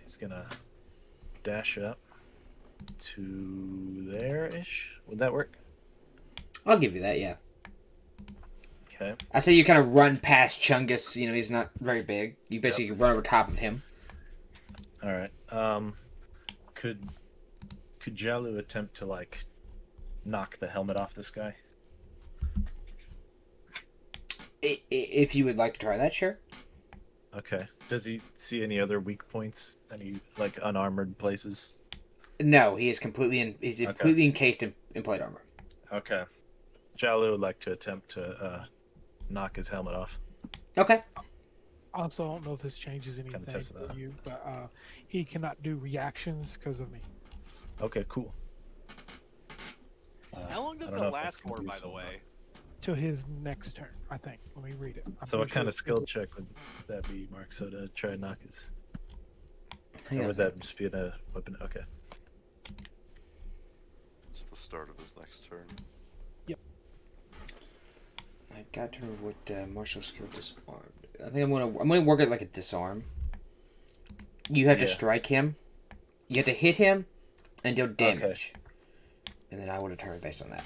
he's gonna dash up to there-ish. Would that work? I'll give you that, yeah. Okay. I say you kind of run past Chungus. You know, he's not very big. You basically run over top of him. All right. Could Jalu attempt to like knock the helmet off this guy? If you would like to try that, sure. Okay. Does he see any other weak points? Any like unarmored places? No, he is completely completely encased in plate armor. Okay. Jalu would like to attempt to knock his helmet off. Okay. Also, I don't know if this changes anything test for that. you, but he cannot do reactions because of me. Okay, cool. How long does I don't know it if that's last for, by the useful or way? Till his next turn, I think. Let me read it. I'm So what pretty kind sure of skill check would that be, Mark? So to try and knock his... Hang Or on. would that just be in a weapon? Okay. It's the start of his next turn. I got to remember what martial skill disarm. I think I'm gonna work it like a disarm. You have to Yeah. strike him. You have to hit him and deal damage. And then I will determine based on that.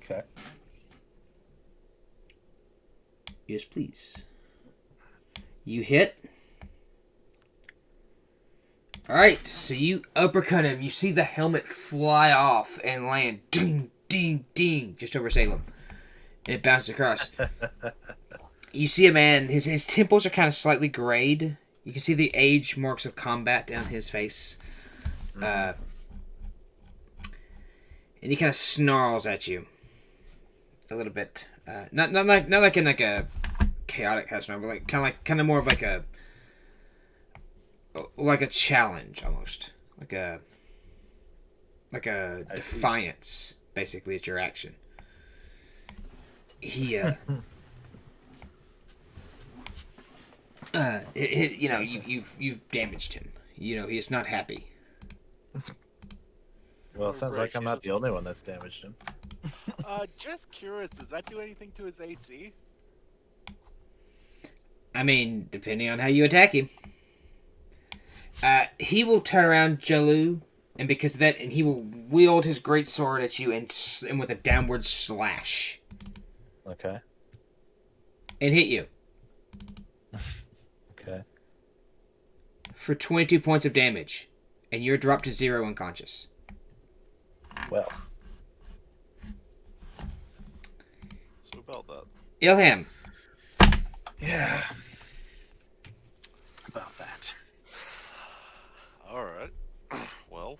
Okay. Yes, please. You hit. Alright, so you uppercut him. You see the helmet fly off and land ding, ding, ding, just over Salem. And it bounces across. You see a man, his temples are kind of slightly grayed. You can see the age marks of combat down his face. And he kind of snarls at you. A little bit. Not like in like a chaotic kind of snarl, but like kind of more of like a challenge almost. Like a defiance, basically, at your action. He you know, you've damaged him. You know, he is not happy. Well, it sounds like I'm not the only one that's damaged him. Just curious, does that do anything to his AC? I mean, depending on how you attack him. He will turn around, Jalu. And because of that, and he will wield his great sword at you and with a downward slash Okay. and hit you Okay. for 22 points of damage, and you're dropped to 0 unconscious. Well. So about that. Ilham, Yeah. About that. All right. Well,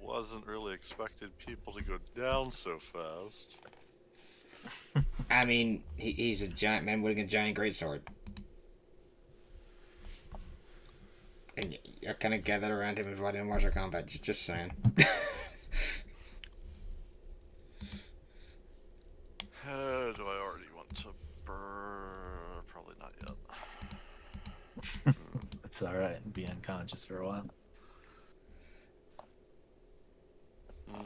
wasn't really expecting people to go down so fast. I mean, he's a giant man wielding a giant greatsword. And you're kind of gathered around him and fighting in martial combat. Just saying. Do I already want to burn? Probably not yet. It's alright. Be unconscious for a while. Okay.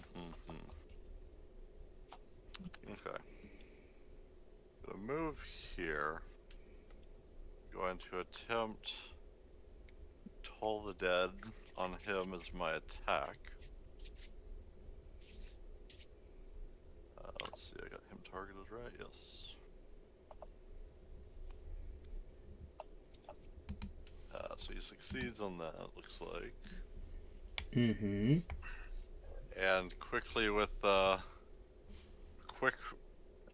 Gonna move here. Going to attempt Toll the Dead on him as my attack. Let's see, I got him targeted right, yes. So he succeeds on that, looks like. Mm-hmm. And quickly with a quick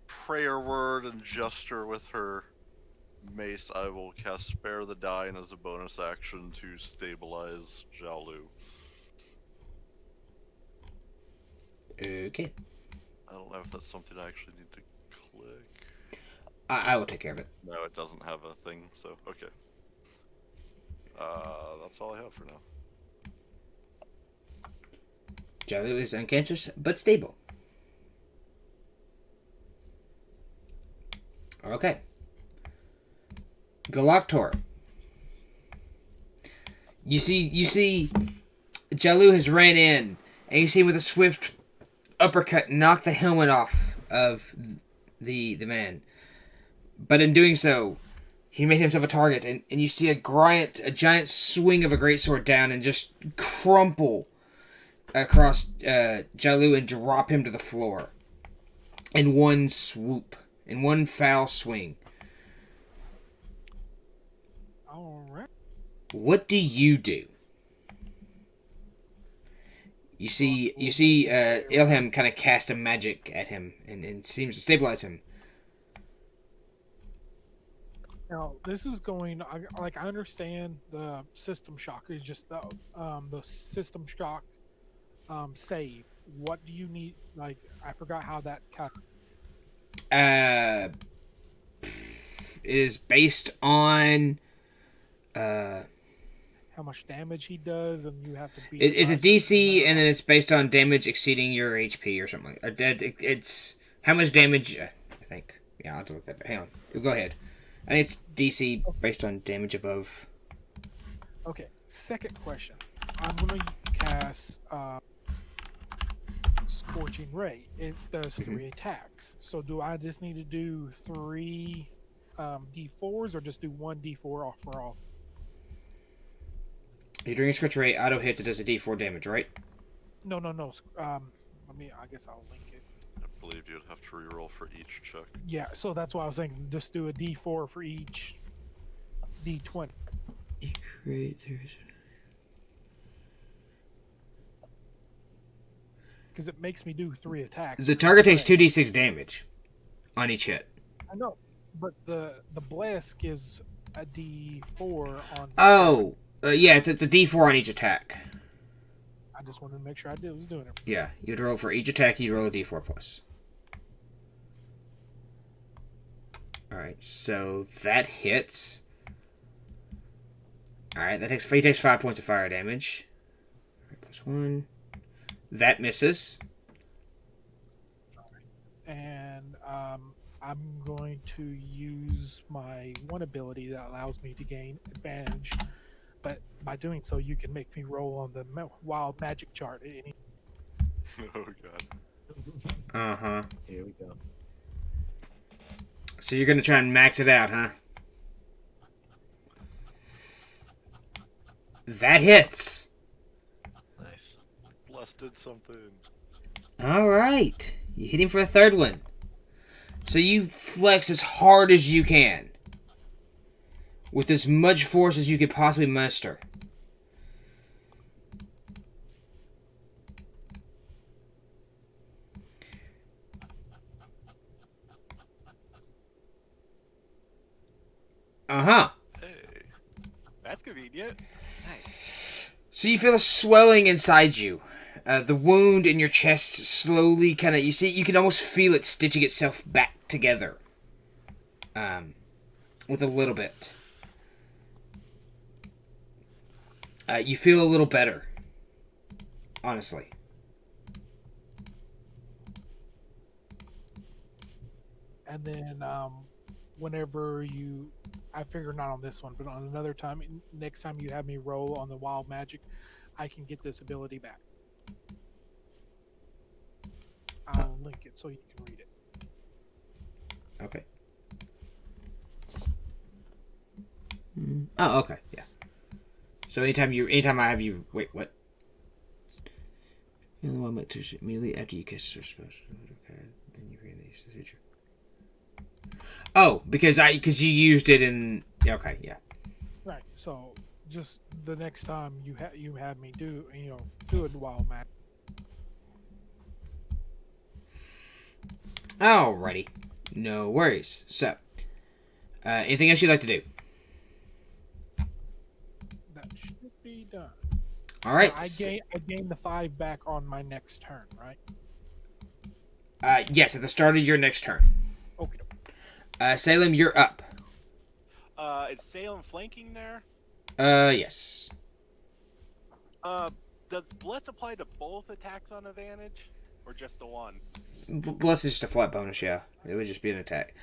prayer word and gesture with her mace, I will cast Spare the Dying as a bonus action to stabilize Jialu. Okay. I don't know if that's something I actually need to click. I will take care of it. No, it doesn't have a thing, so okay. That's all I have for now. Jalu is unconscious, but stable. Okay. Galactor. You see, Jalu has ran in, and you see with a swift uppercut knock the helmet off of the man. But in doing so, he made himself a target, and you see a giant swing of a greatsword down and just crumple across Jalu and drop him to the floor in one swoop, in one foul swing. All right. What do you do? You see Ilham kind of cast a magic at him and seems to stabilize him. Now this is going. I understand the system shock is just the system shock save. What do you need? Like I forgot how that It is based on how much damage he does, and you have to beat. it's a DC, and then it's based on damage exceeding your HP or something like that. It's how much damage, I think. Yeah, I'll have to look that. Hang on. Go ahead. And it's DC based on damage above. Okay. Second question. I'm gonna cast Scorching Ray. It does 3 attacks. So do I just need to do 3 D4s, or just do 1 D4 off for all? You're doing a Scorch Ray, auto hits, it does a D4 damage, right? No. Let me. I guess I'll link it. I believe you'd have to reroll for each check. Yeah. So that's why I was thinking. Just do a D4 for each D20. Because it makes me do 3 attacks. The target takes 2d6 damage on each hit. I know, but the Blesk is a D4 on. Oh, yeah, it's a D4 on each attack. I just wanted to make sure I was doing it. Yeah, you'd roll for each attack, you'd roll a D4 plus. Alright, so that hits. Alright, he takes 5 points of fire damage. Right, plus 1. That misses. And I'm going to use my one ability that allows me to gain advantage. But by doing so, you can make me roll on the wild magic chart. Oh god. Uh-huh. Here we go. So you're gonna try and max it out, huh? That hits. Nice. Blessed did something. All right. You hit him for a third one. So you flex as hard as you can. With as much force as you could possibly muster. Uh-huh. Hey. That's convenient. So you feel a swelling inside you. The wound in your chest slowly kind of... You can almost feel it stitching itself back together. With a little bit. You feel a little better. Honestly. And then whenever you, I figure not on this one, but on another time, next time you have me roll on the wild magic, I can get this ability back. I'll link it so you can read it. Okay. Oh, okay, yeah. So anytime I have you, wait, what? You only want to immediately after you cast a spell, then you release the future. Oh, because you used it in. Okay, yeah. Right. So just the next time you have me do it wild magic. Alrighty, no worries. So, anything else you'd like to do? That should be done. All right. I gain the 5 back on my next turn, right? Yes, at the start of your next turn. Okay. Salem, you're up. Is Salem flanking there? Yes. Does Bless apply to both attacks on advantage, or just the one? Bless is just a flat bonus, yeah. It would just be an attack.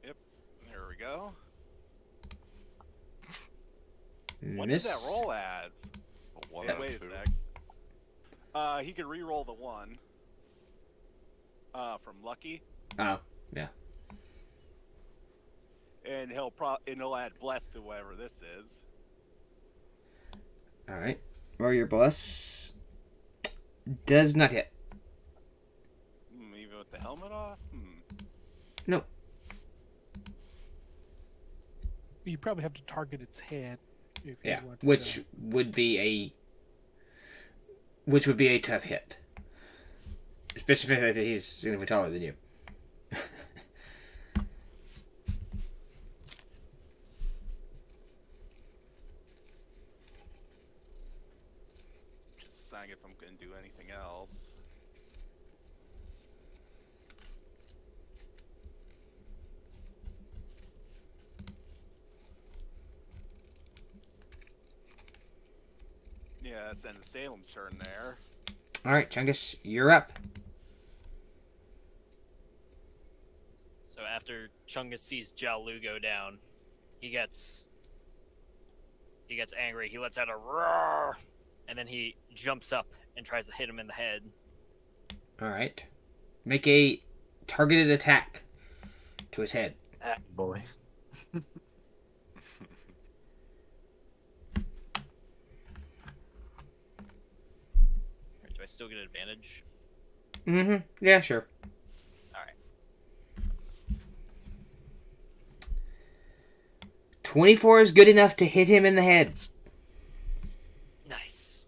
Yep. There we go. What Miss. does that roll as? A 1 Yeah, and wait a 2. sec. He could re-roll the 1. From Lucky, Oh, yeah. and he'll add Bless to whatever this is. All right. Roll your bless. Does not hit. Even with the helmet off. Nope. You probably have to target its head. If Yeah, you want to which would be a tough hit. Especially if he's significantly taller than you. Just deciding if I'm going to do anything else. Yeah, that's end of Salem's turn there. All right, Chungus, you're up. So after Chungus sees Jialu go down, he gets angry. He lets out a roar, and then he jumps up and tries to hit him in the head. All right. Make a targeted attack to his head. Boy. Do I still get advantage? Mm-hmm. Yeah, sure. All right. 24 is good enough to hit him in the head. Nice.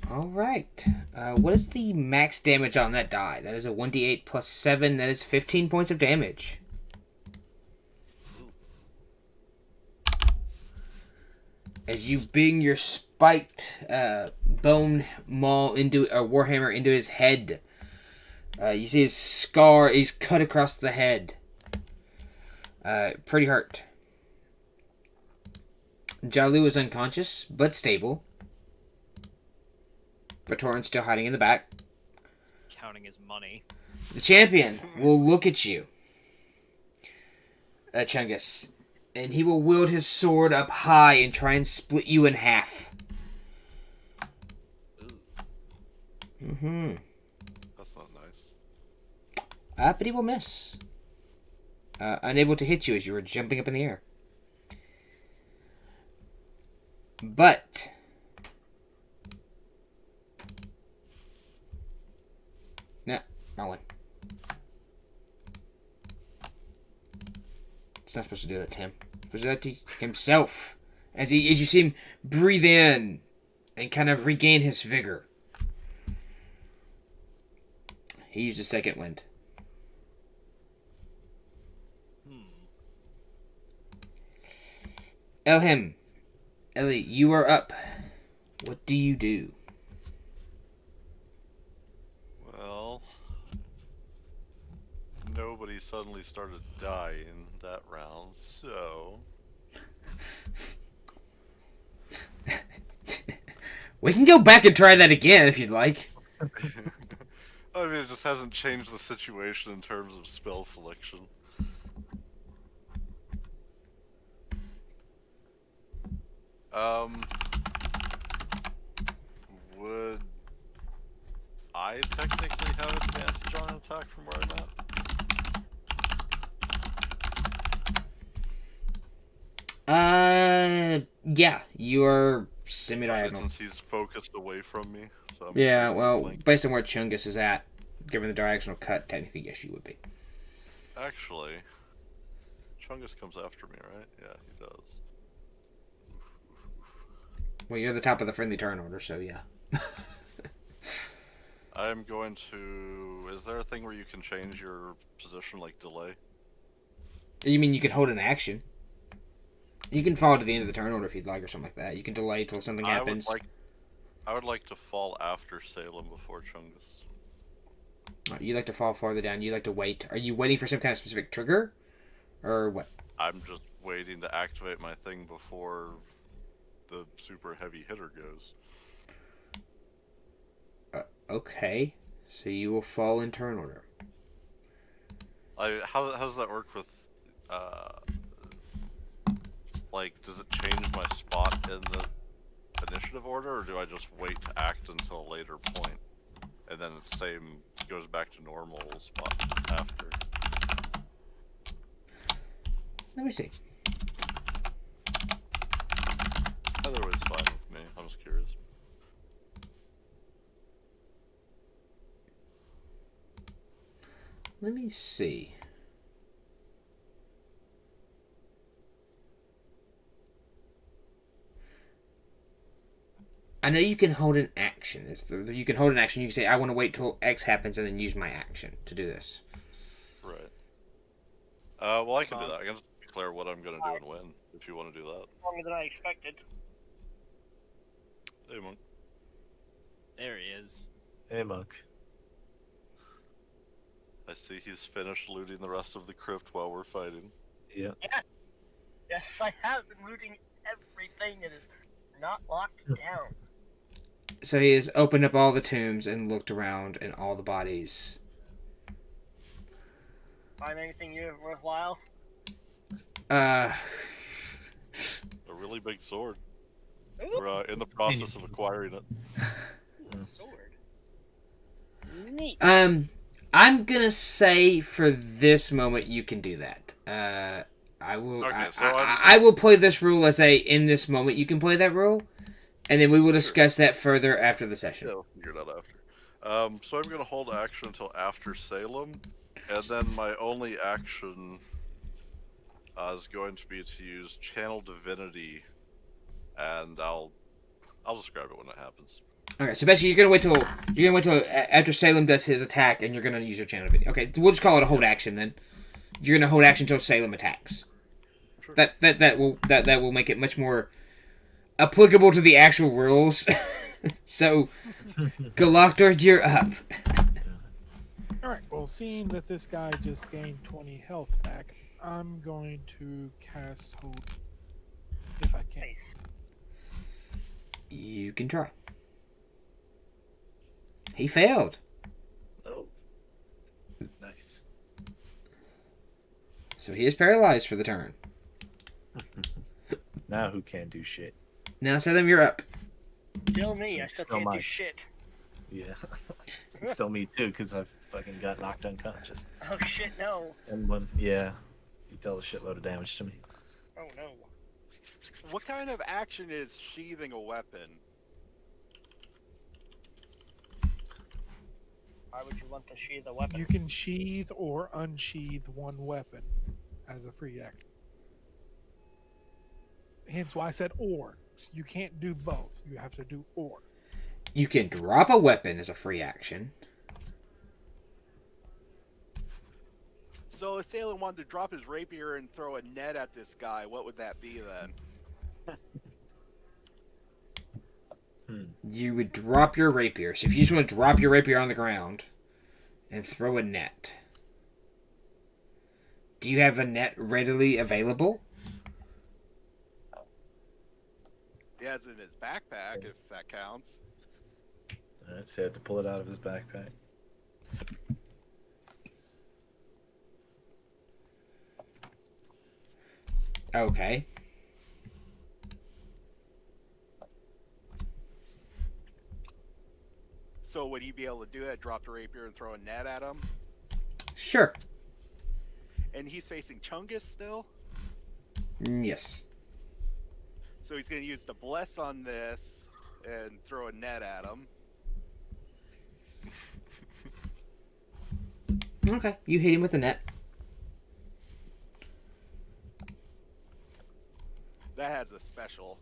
All right. What is the max damage on that die? That is a 1d8 plus 7. That is 15 points of damage. As you bring your spiked bone maul into a warhammer into his head, you see his scar. He's cut across the head. Pretty hurt. Jialu is unconscious but stable. Batoran's still hiding in the back. Counting his money. The champion will look at you, Chungus, and he will wield his sword up high and try and split you in half. Ooh. Mm-hmm. That's not nice. But he will miss. Unable to hit you as you were jumping up in the air. But no, wrong one. It's not supposed to do that to him. It's supposed to do that to himself. As you see him breathe in and kind of regain his vigor. He used a second wind. Elhim. Ellie, you are up. What do you do? Well, nobody suddenly started dying that round, so We can go back and try that again if you'd like. I mean, it just hasn't changed the situation in terms of spell selection. Would I technically have advantage on an attack from where I'm at? Yeah, you are semi-diagonal. Since he's focused away from me, so I'm Yeah, using well, Blink. based on where Chungus is at, given the diagonal cut, technically, yes, you would be. Actually, Chungus comes after me, right? Yeah, he does. Well, you're the top of the friendly turn order, so yeah. I'm going to... Is there a thing where you can change your position, like delay? You mean you can hold an action? You can fall to the end of the turn order if you'd like, or something like that. You can delay till something happens. I would like to fall after Salem before Chungus. You like to fall farther down. You like to wait. Are you waiting for some kind of specific trigger? Or what? I'm just waiting to activate my thing before the super heavy hitter goes. Okay. So you will fall in turn order. How does that work with... like, does it change my spot in the initiative order, or do I just wait to act until a later point? And then the same goes back to normal spot after. Let me see. Either way's fine with me, I'm just curious. Let me see. I know you can hold an action. You can hold an action. You can say, I want to wait till X happens and then use my action to do this. Right. Well, I can do that. I can just declare what I'm going to do and when, if you want to do that. Longer than I expected. Hey, Monk. There he is. Hey, Monk. I see he's finished looting the rest of the crypt while we're fighting. Yeah. Yes, I have been looting everything. It is not locked down. So he has opened up all the tombs and looked around and all the bodies. Find anything you have worthwhile? A really big sword. Ooh, We're in the process of acquiring it. a sword. Neat. I'm gonna say for this moment you can do that. I will. Okay, I will play this rule as in this moment you can play that rule, and then we will discuss that further after the session. Yeah, we'll figure that out after. So I'm gonna hold action until after Salem, and then my only action is going to be to use Channel Divinity, and I'll describe it when it happens. Okay, so basically you're gonna wait till after Salem does his attack, and you're gonna use your channel video. Okay, we'll just call it a hold action then. You're gonna hold action until Salem attacks. Sure. That will make it much more applicable to the actual rules. So, Galactor, you're up. Alright, well, seeing that this guy just gained 20 health back, I'm going to cast Hold if I can. Nice. You can try. He failed. Oh. Nice. So he is paralyzed for the turn. Now who can do shit? Now, Salem, you're up. Still me. I still Still can't do mine. shit. Yeah. It's still me too, because I've fucking got knocked unconscious. Oh shit, no. And when, yeah, he dealt a shitload of damage to me. Oh no. What kind of action is sheathing a weapon? Why would you want to sheathe a weapon? You can sheathe or unsheathe one weapon as a free action. Hence why I said or. You can't do both. You have to do or. You can drop a weapon as a free action. So if Salem wanted to drop his rapier and throw a net at this guy, what would that be then? You would drop your rapier. So if you just want to drop your rapier on the ground and throw a net. Do you have a net readily available? He has it in his backpack, if that counts. Alright, so he had to pull it out of his backpack. Okay. So would he be able to do that? Drop the rapier and throw a net at him? Sure. And he's facing Chungus still? Yes. So he's going to use the bless on this and throw a net at him. Okay. You hit him with a net. That has a special.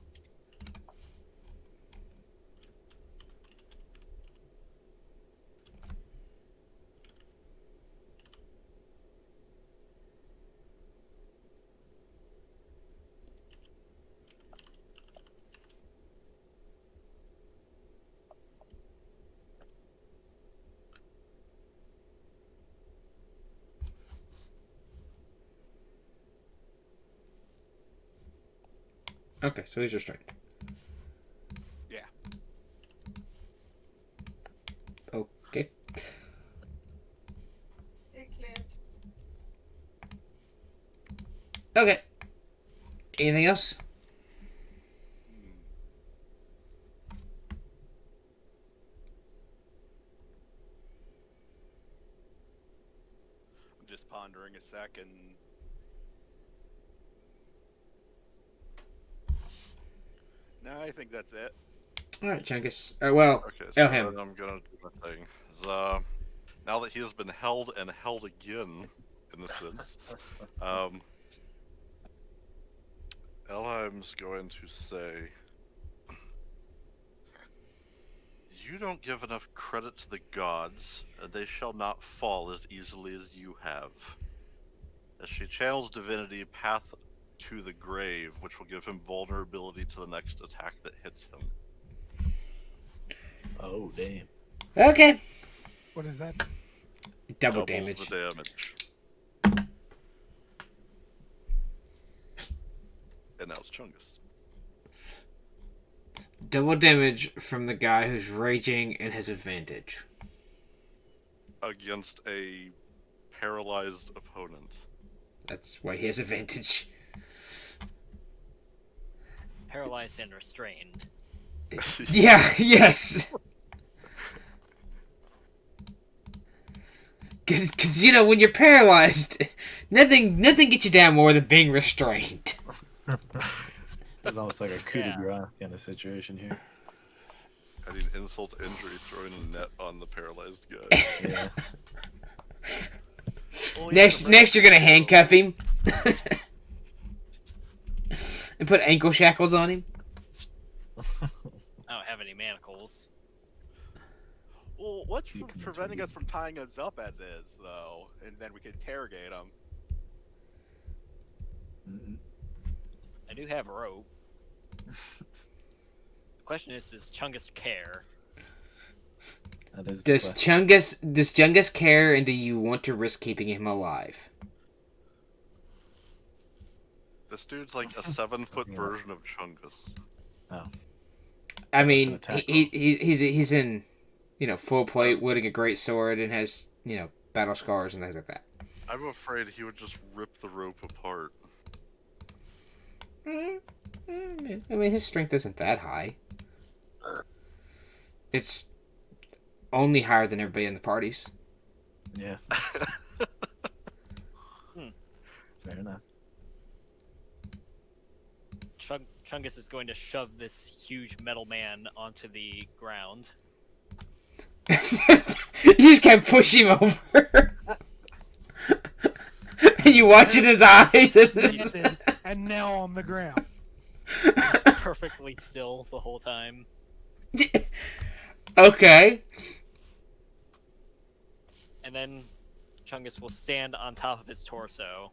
Okay, so he's restrained. Yeah. Okay. Okay. Anything else? I'm just pondering a second. No, I think that's it. Alright, Chungus. Well, Okay, so Elham. then I'm gonna do my thing. Is, now that he has been held and held again, in a sense, Elheim's going to say, "You don't give enough credit to the gods, and they shall not fall as easily as you have." As she channels divinity, path to the grave, which will give him vulnerability to the next attack that hits him. Oh, damn. Okay. What is that? Double Doubles damage. the damage. And now it's Chungus. Double damage from the guy who's raging and has advantage. Against a paralyzed opponent. That's why he has advantage. Paralyzed and restrained. Yeah, yes. Because, you know, when you're paralyzed, nothing gets you down more than being restrained. It's almost like a coup de Yeah. grace kind of situation here. Adding insult to injury, throwing a net on the paralyzed guy. Yeah. Well, he has Next, to you're gonna handcuff him and put ankle shackles on him. I don't have any manacles. Well, what's You can preventing intervene. us from tying us up as is, though? And then we can interrogate him. Mm-mm. I do have a rope. The question is, does Chungus care? That is the Does question. Chungus care, and do you want to risk keeping him alive? This dude's like a 7-foot Yeah. version of Chungus. I That's an mean, attack he's in. full plate, wielding a great sword, and has, battle scars and things like that. I'm afraid he would just rip the rope apart. I mean, his strength isn't that high. It's only higher than everybody in the parties. Yeah. Fair enough. Chungus is going to shove this huge metal man onto the ground. You just can't push him over. And you watching his eyes. And now on the ground. Perfectly still the whole time. Okay. And then Chungus will stand on top of his torso.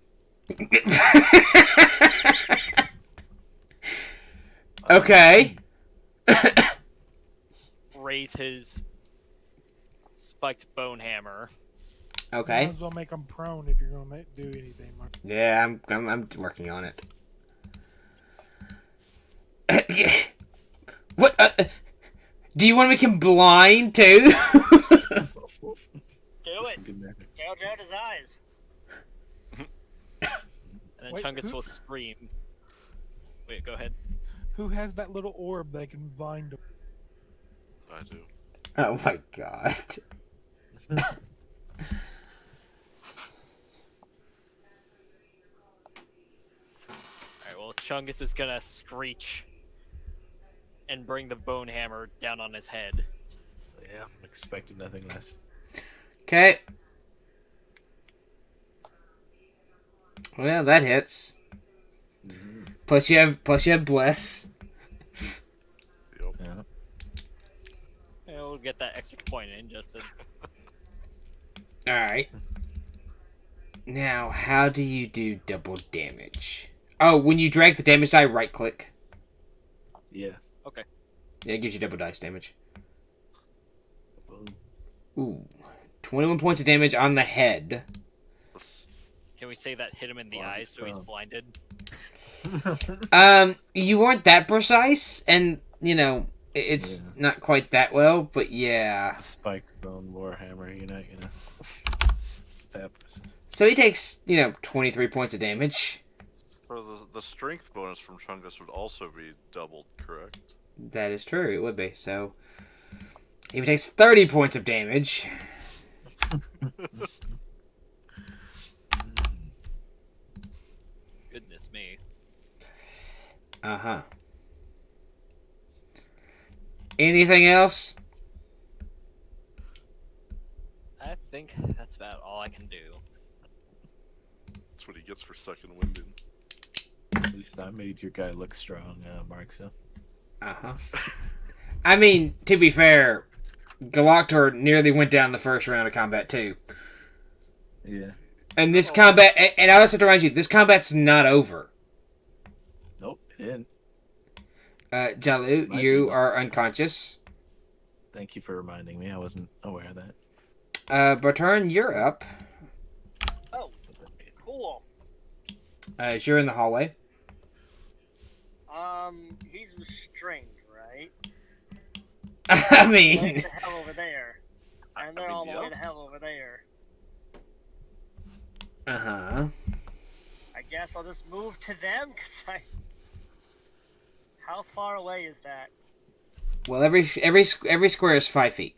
Okay. Raise his spiked bone hammer. Okay. Might as well make them prone if you're gonna do anything. Yeah, I'm working on it. What? Do you want to make him blind too? Do it. Gouge out his eyes. And then Wait, Chungus who- will scream. Wait, go ahead. Who has that little orb that can blind them? I do. Oh my god. Alright, well, Chungus is gonna screech and bring the bone hammer down on his head. Yeah, I'm expecting nothing less. Okay. Well, that hits. Plus you have bless. Yep. Yeah. Yeah, we'll get that extra point in, Justin. All right. Now, how do you do double damage? Oh, when you drag the damage die, right click. Yeah. Yeah, it gives you double dice damage. Boom. Ooh, 21 points of damage on the head. Can we say that hit him in the Wow, eyes so he's strong. blinded? You weren't that precise, and it's Yeah. not quite that well, but yeah. Spiked bone warhammer, That was... So he takes 23 points of damage. For the strength bonus from Chungus would also be doubled, correct? That is true. It would be. So he takes 30 points of damage. Goodness me. Uh-huh. Anything else? I think that's about all I can do. That's what he gets for second winding. At least I made your guy look strong, Mark, so... Uh-huh. I mean, to be fair, Galactor nearly went down the first round of combat too. Yeah. And this combat, and I also have to remind you, this combat's not over. Nope, it didn't. Jalu, Might you be. are unconscious. Thank you for reminding me. I wasn't aware of that. Bertrand, you're up. Oh, cool. As you're in the hallway. He's restrained, right? I All the way mean, to hell over there. And they're mean, all the way yeah. to hell over there. uh-huh. I guess I'll just move to them, cause How far away is that? Well, every square is 5 feet.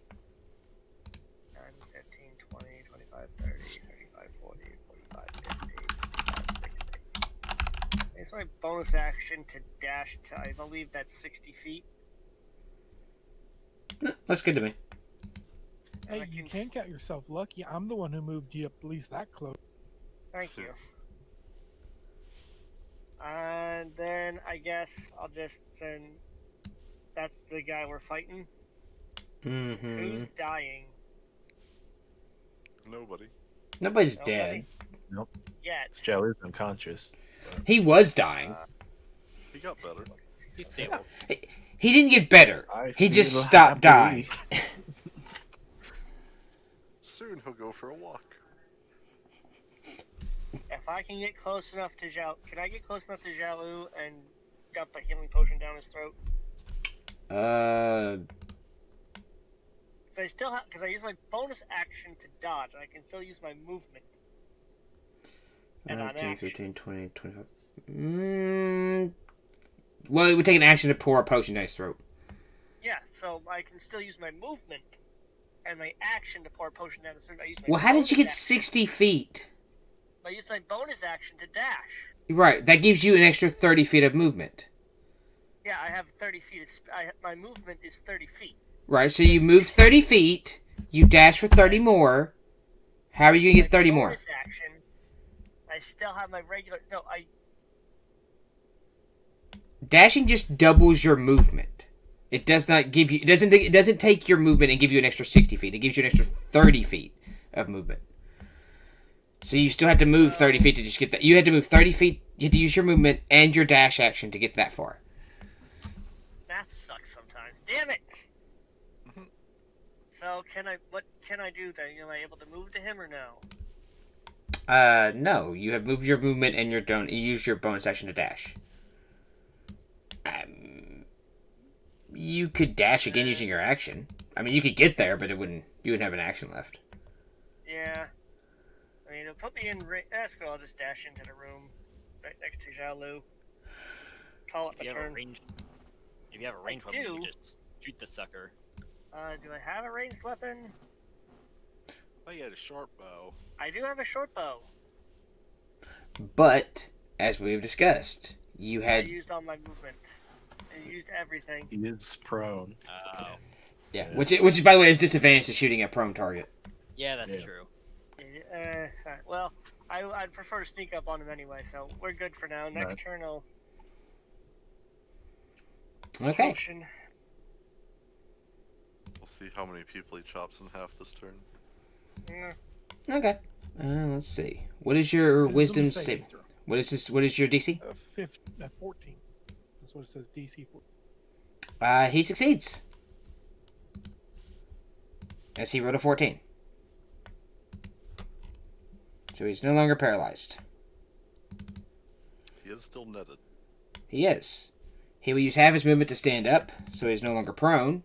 10, 15, 20, 25, 30, 35, 40, 45, 50, 55, 60. It's my bonus action to dash to, I believe that's 60 feet. That's good to me. Hey, I you can can't count yourself lucky. I'm the one who moved you up at least that close. Thank you. And then I guess I'll just send. That's the guy we're fighting. Mm-hmm. Who's dying? Nobody. Nobody's Nobody? dead. Yet. It's Joe is unconscious. He was dying. He got better. He's stable. He didn't get better. I He just feel stopped dying. happy. Soon he'll go for a walk. If I can get close enough to can I get close enough to Jalu and dump a healing potion down his throat? I still have, because I use my bonus action to dodge, I can still use my movement. And on 10, action. 15, 20, 25. Well, it would take an action to pour a potion down his throat. Yeah, so I can still use my movement and my action to pour a potion down his throat. I use my Well, how did you get bonus 60 feet? action. I use my bonus action to dash. Right, that gives you an extra 30 feet of movement. Yeah, I have 30 feet. My movement is 30 feet. Right, so you moved 30 feet, you dash for 30 more. How are you going to get 30 more? Bonus action. I still have my regular. No, Dashing just doubles your movement. It does not give you. It doesn't take your movement and give you an extra 60 feet. It gives you an extra 30 feet of movement. So you still have to move 30 feet to just get that. You had to move 30 feet. You had to use your movement and your dash action to get that far. Math sucks sometimes. Damn it! So what can I do then? Am I able to move to him or no? No. You have moved your movement and you use your bonus action to dash. You could dash again using your action. I mean, you could get there, but you wouldn't have an action left. Yeah. I mean, it'll put me in. Screw it, I'll just dash into the room right next to Xiaolu. Call it If my you have a turn. range, if you have a range weapon, you can just shoot the sucker. Do I have a ranged weapon? I thought you had a short bow. I do have a short bow. But as we've discussed, you I had used all my movement. I used everything. He is prone. yeah, which by the way is disadvantage to shooting a prone target. Yeah, that's Yeah. true. Alright, well, I'd prefer to sneak up on him anyway, so we're good for now. Next Right. turn I'll Okay. potion. We'll see how many people he chops in half this turn. Okay. Let's see. What is your wisdom saving save? throw. What is this? What is your DC? 14. That's what it says. DC 14. He succeeds. As he rolled a 14. So he's no longer paralyzed. He is still netted. He is. He will use half his movement to stand up, so he's no longer prone.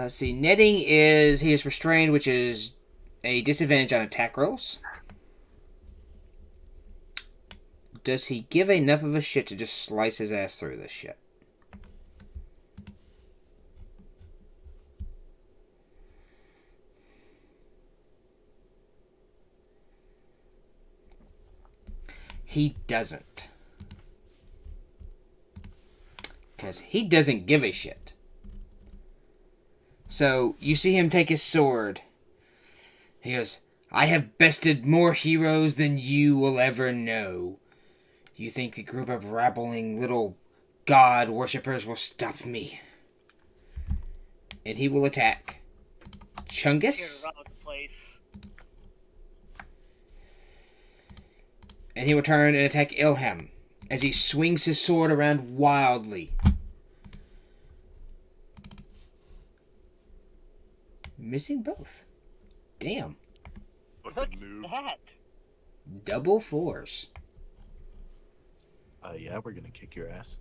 See, netting is he is restrained, which is a disadvantage on attack rolls. Does he give enough of a shit to just slice his ass through this shit? He doesn't. Because he doesn't give a shit. So, you see him take his sword. He goes, I have bested more heroes than you will ever know. You think the group of rabbling little god worshippers will stop me? And he will attack Chungus. Around the place. And he will turn and attack Ilham as he swings his sword around wildly. Missing both. Damn. Look Fucking noob. at that. Double fours. Yeah, we're gonna kick your ass.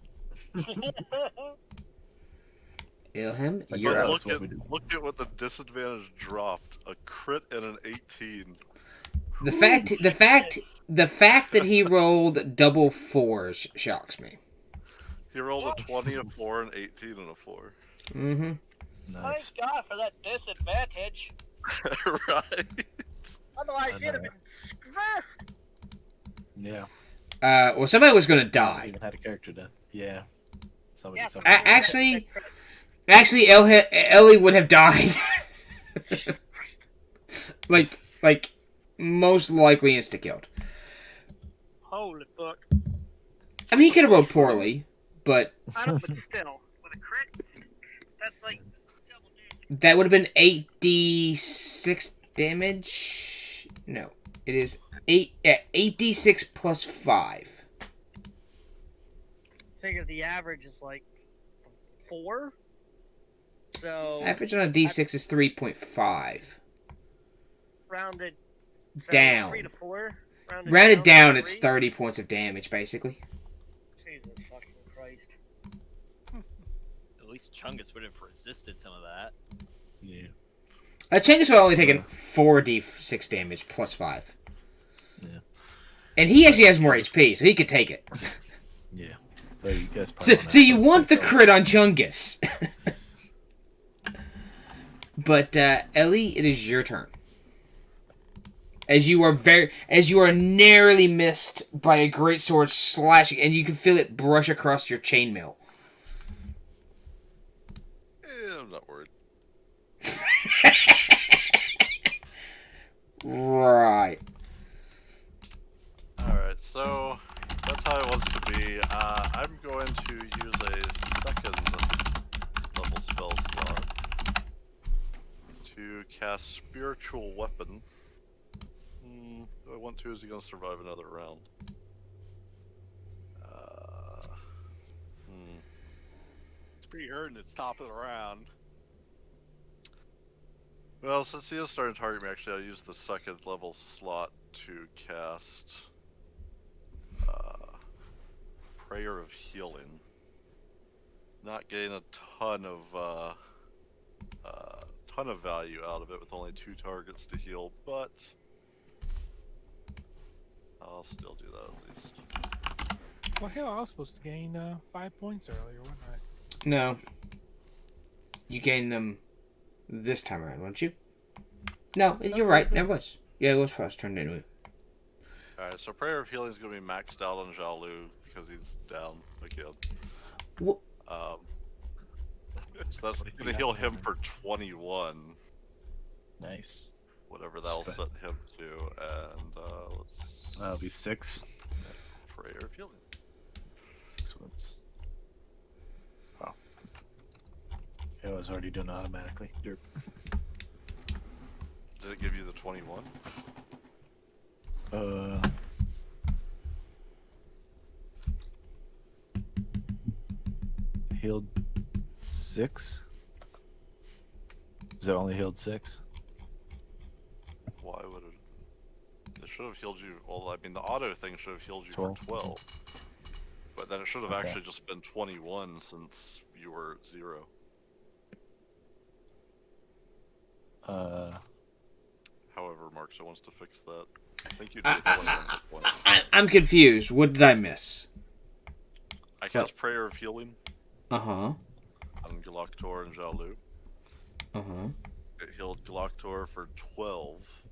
Ilham, Like, you're yeah, up. that's what we do. Look at what the disadvantage dropped. A crit and an 18. The fact that he rolled double fours shocks me. He rolled a 20, a 4, an 18, and a 4. Mm-hmm. Nice. Thank God for that disadvantage. Right? Otherwise, I you'd have know. been screwed. Yeah. Well, somebody was going to I die. even had a character death. Yeah. Somebody. Yeah, somebody. Actually, Ellie would have died. like, most likely insta-killed. Holy fuck. I mean, he could have rolled poorly, but I don't, but still, with a crit, that's like double damage. that would have been 8d6 damage. No, it is 8d6 plus 5. Figure the average is like 4. So Average on a d6 is 3.5. rounded so Down. 3 to 4. Rounded down, to it's 3. 30 points of damage, basically. Jesus fucking Christ. At least Chungus would have resisted some of that. Yeah. Chungus would have only taken 4d6 damage plus 5. Yeah. And he actually has more HP, so he could take it. Yeah. Though you guys So, probably so you want the crit on Chungus. But, Ellie, it is your turn. As you are narrowly missed by a great sword slashing, and you can feel it brush across your chainmail. I'm not worried. Right. Alright, so that's how it wants to be. I'm going to use a second level spell slot to cast Spiritual Weapon. Do I want to? Is he going to survive another round? It's pretty hurting. It's top of the round. Well, since he is starting to target me, actually, I'll use the second level slot to cast Prayer of Healing. Not getting a ton of value out of it with only 2 targets to heal, but I'll still do that at least. Well, hell, I was supposed to gain 5 points earlier, wasn't I? No. You gained them this time around, weren't you? No, you're right. That was. Yeah, it was first turn anyway. Alright, so Prayer of Healing is going to be maxed out on Jialu because he's down again. What? So that's going to heal him for 21. Nice. Whatever that'll set him to, and let's... That'll be 6. Prayer of Healing. 6 wounds. Wow. I was already doing it automatically. Derp. Did it give you the 21? Healed 6? Is it only healed 6? Why would it? It should have healed you. Well, I mean, the auto thing should have healed you 12. for 12. But then it should have Okay. actually just been 21 since you were at 0. However, Markso wants to fix that. I think you did 21 hit points. I'm confused. What did I miss? I cast Prayer of Healing Uh-huh. on Galactor and Jialu. Uh-huh. It healed Galactor for 12,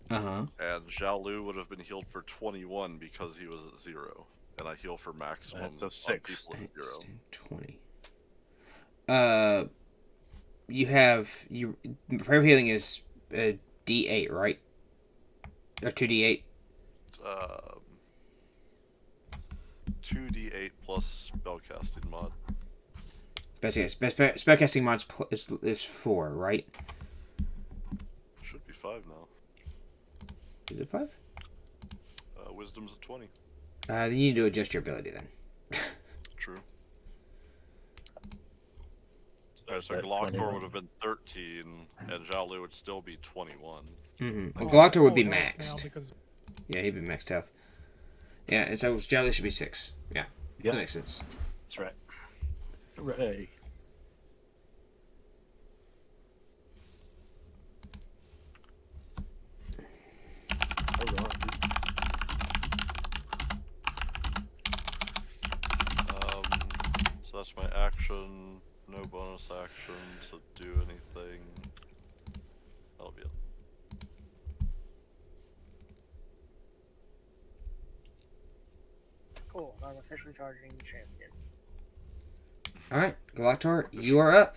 Uh-huh. and Jialu would have been healed for 21 because he was at 0. And I heal for maximum So on 6. people at 0. 20. Prayer of Healing is D8, right? Or 2D8? 2d8 plus spellcasting mod. Spellcasting mod is 4, right? Should be 5 now. Is it 5? Wisdom's at 20. Then you need to adjust your ability then. True. So So Galactor would have been 13, and Jialu would still be 21. Mm-hmm. Oh, Galactor would be full health maxed. now because Yeah, he'd be maxed health. Yeah, and so Jelly should be 6. Yeah, Yep. that makes sense. That's right. Hooray. So that's my action. No bonus action to do anything. That'll be it. Cool. I'm officially targeting the champion. Alright, Galactor, you are up.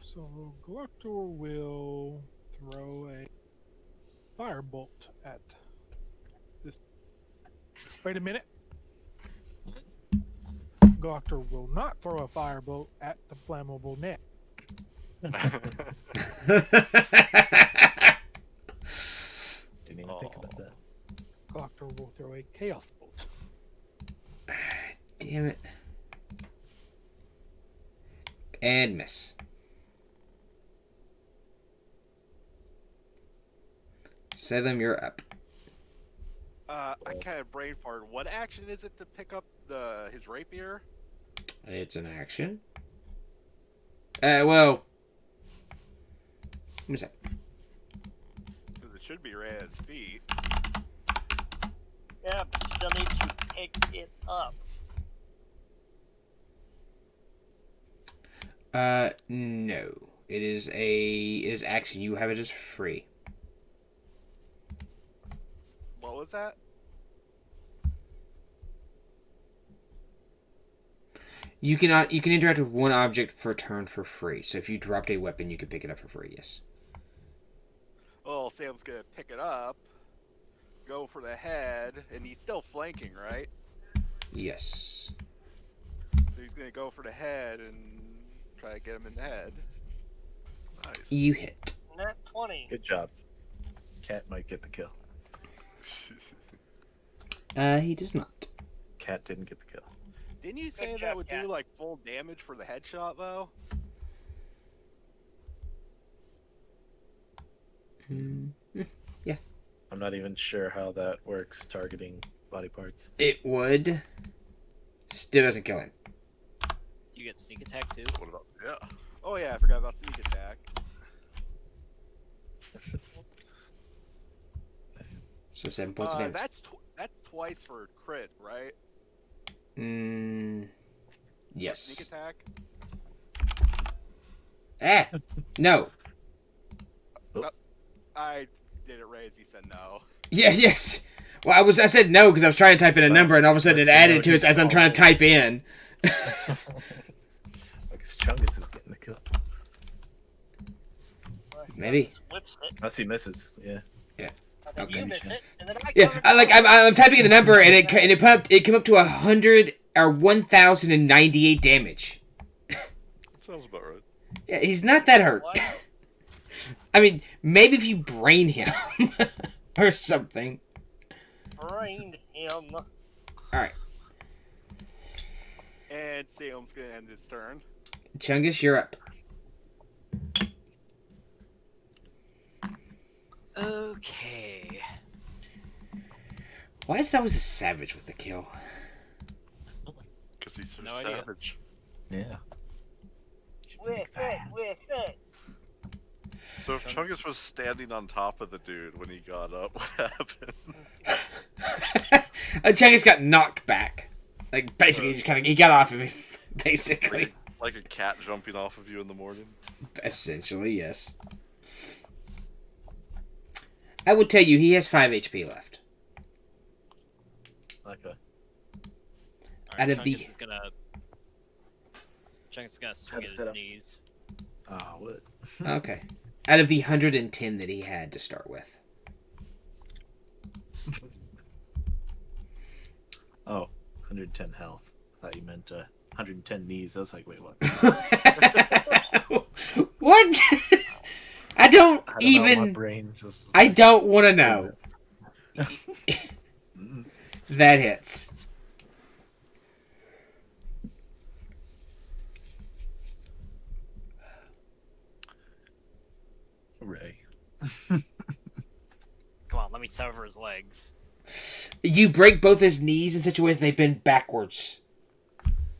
so Galactor will throw a firebolt at this. Wait a minute. Galactor will not throw a firebolt at the flammable net. Didn't even think about that. Galactor will throw a chaos bolt. Damn it. And miss. Salem, you're up. I kind of brain farted. What action is it to pick up his rapier? It's an action. Well, let me say. Because it should be right at his feet. Yeah, but you still need to pick it up. No. It is action. You have it as free. What was that? You can interact with one object per turn for free. So if you dropped a weapon, you can pick it up for free. Yes. Well, Sam's gonna pick it up, go for the head, and he's still flanking, right? Yes. So he's gonna go for the head and try to get him in the head. Nice. You hit. Nat 20. Good job. Cat might get the kill. He does not. Cat didn't get the kill. Didn't you say Good that job, would Cat. do like full damage for the headshot though? I'm not even sure how that works targeting body parts. It would. Still doesn't kill him. You get sneak attack too. What about? Yeah. Oh yeah, I forgot about sneak attack. So 7 points of damage. That's twice for crit, right? Yes. Sneak attack. No. I did it right as you said no. Yeah, yes. Well, I said no because I was trying to type in a number, and all of a sudden it added to it as I'm trying to type in. Because Chungus is getting the kill. Maybe. Whips it, Unless he misses, yeah. and then Okay. you miss it, and then I Yeah, cover I'm typing in the number, and it came up to 100 or 1,098 damage. Sounds about right. Yeah, he's not that hurt. What? I mean, maybe if you brain him or something. Brained him. Alright, And Sam's gonna end his turn. Chungus, you're up. Okay. Why is it always a savage with the kill? Because he's so No idea. savage. Yeah. With it. So if Chungus was standing on top of the dude when he got up, what happened? Chungus got knocked back. Like, basically, he got off of him, basically. Like a cat jumping off of you in the morning? Essentially, yes. I would tell you he has 5 HP left. Okay. Out of the- Chungus is gonna swing at Set his up. knees. Ah, what? Okay. Out of the 110 that he had to start with. Oh, 110 health. I thought you meant 110 knees. I was like, wait, what? What? I don't I don't know, my even. brain just. I don't want to know. Mm. That hits. Hooray. Come on, let me sever his legs. You break both his knees in such a way that they bend backwards.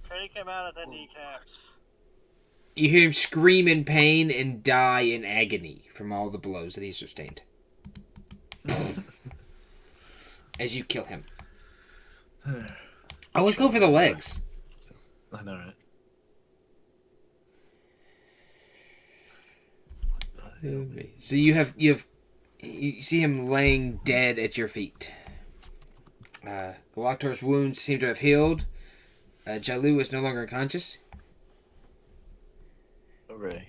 Take him out of the kneecaps. You hear him scream in pain and die in agony from all the blows that he sustained. As you kill him. Always go for the legs. I know, right? So you see him laying dead at your feet. Galactor's wounds seem to have healed. Jalu is no longer unconscious. Hooray.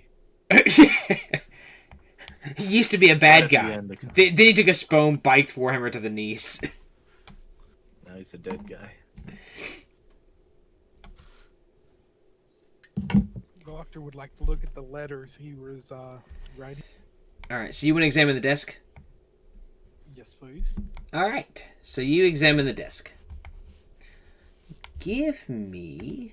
He used to be a bad Right at the guy. end, Then he took a spone, biked Warhammer to the knees. Now he's a dead guy. Doctor would like to look at the letters he was writing. Alright, so you want to examine the desk? Yes, please. Alright, so you examine the desk. Give me...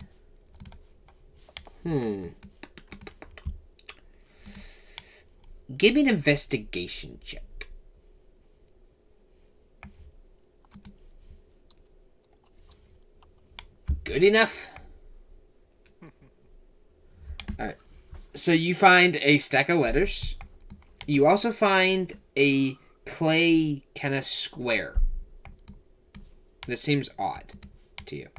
Give me an investigation check. Good enough. Alright. So you find a stack of letters. You also find a clay kind of square. That seems odd to you.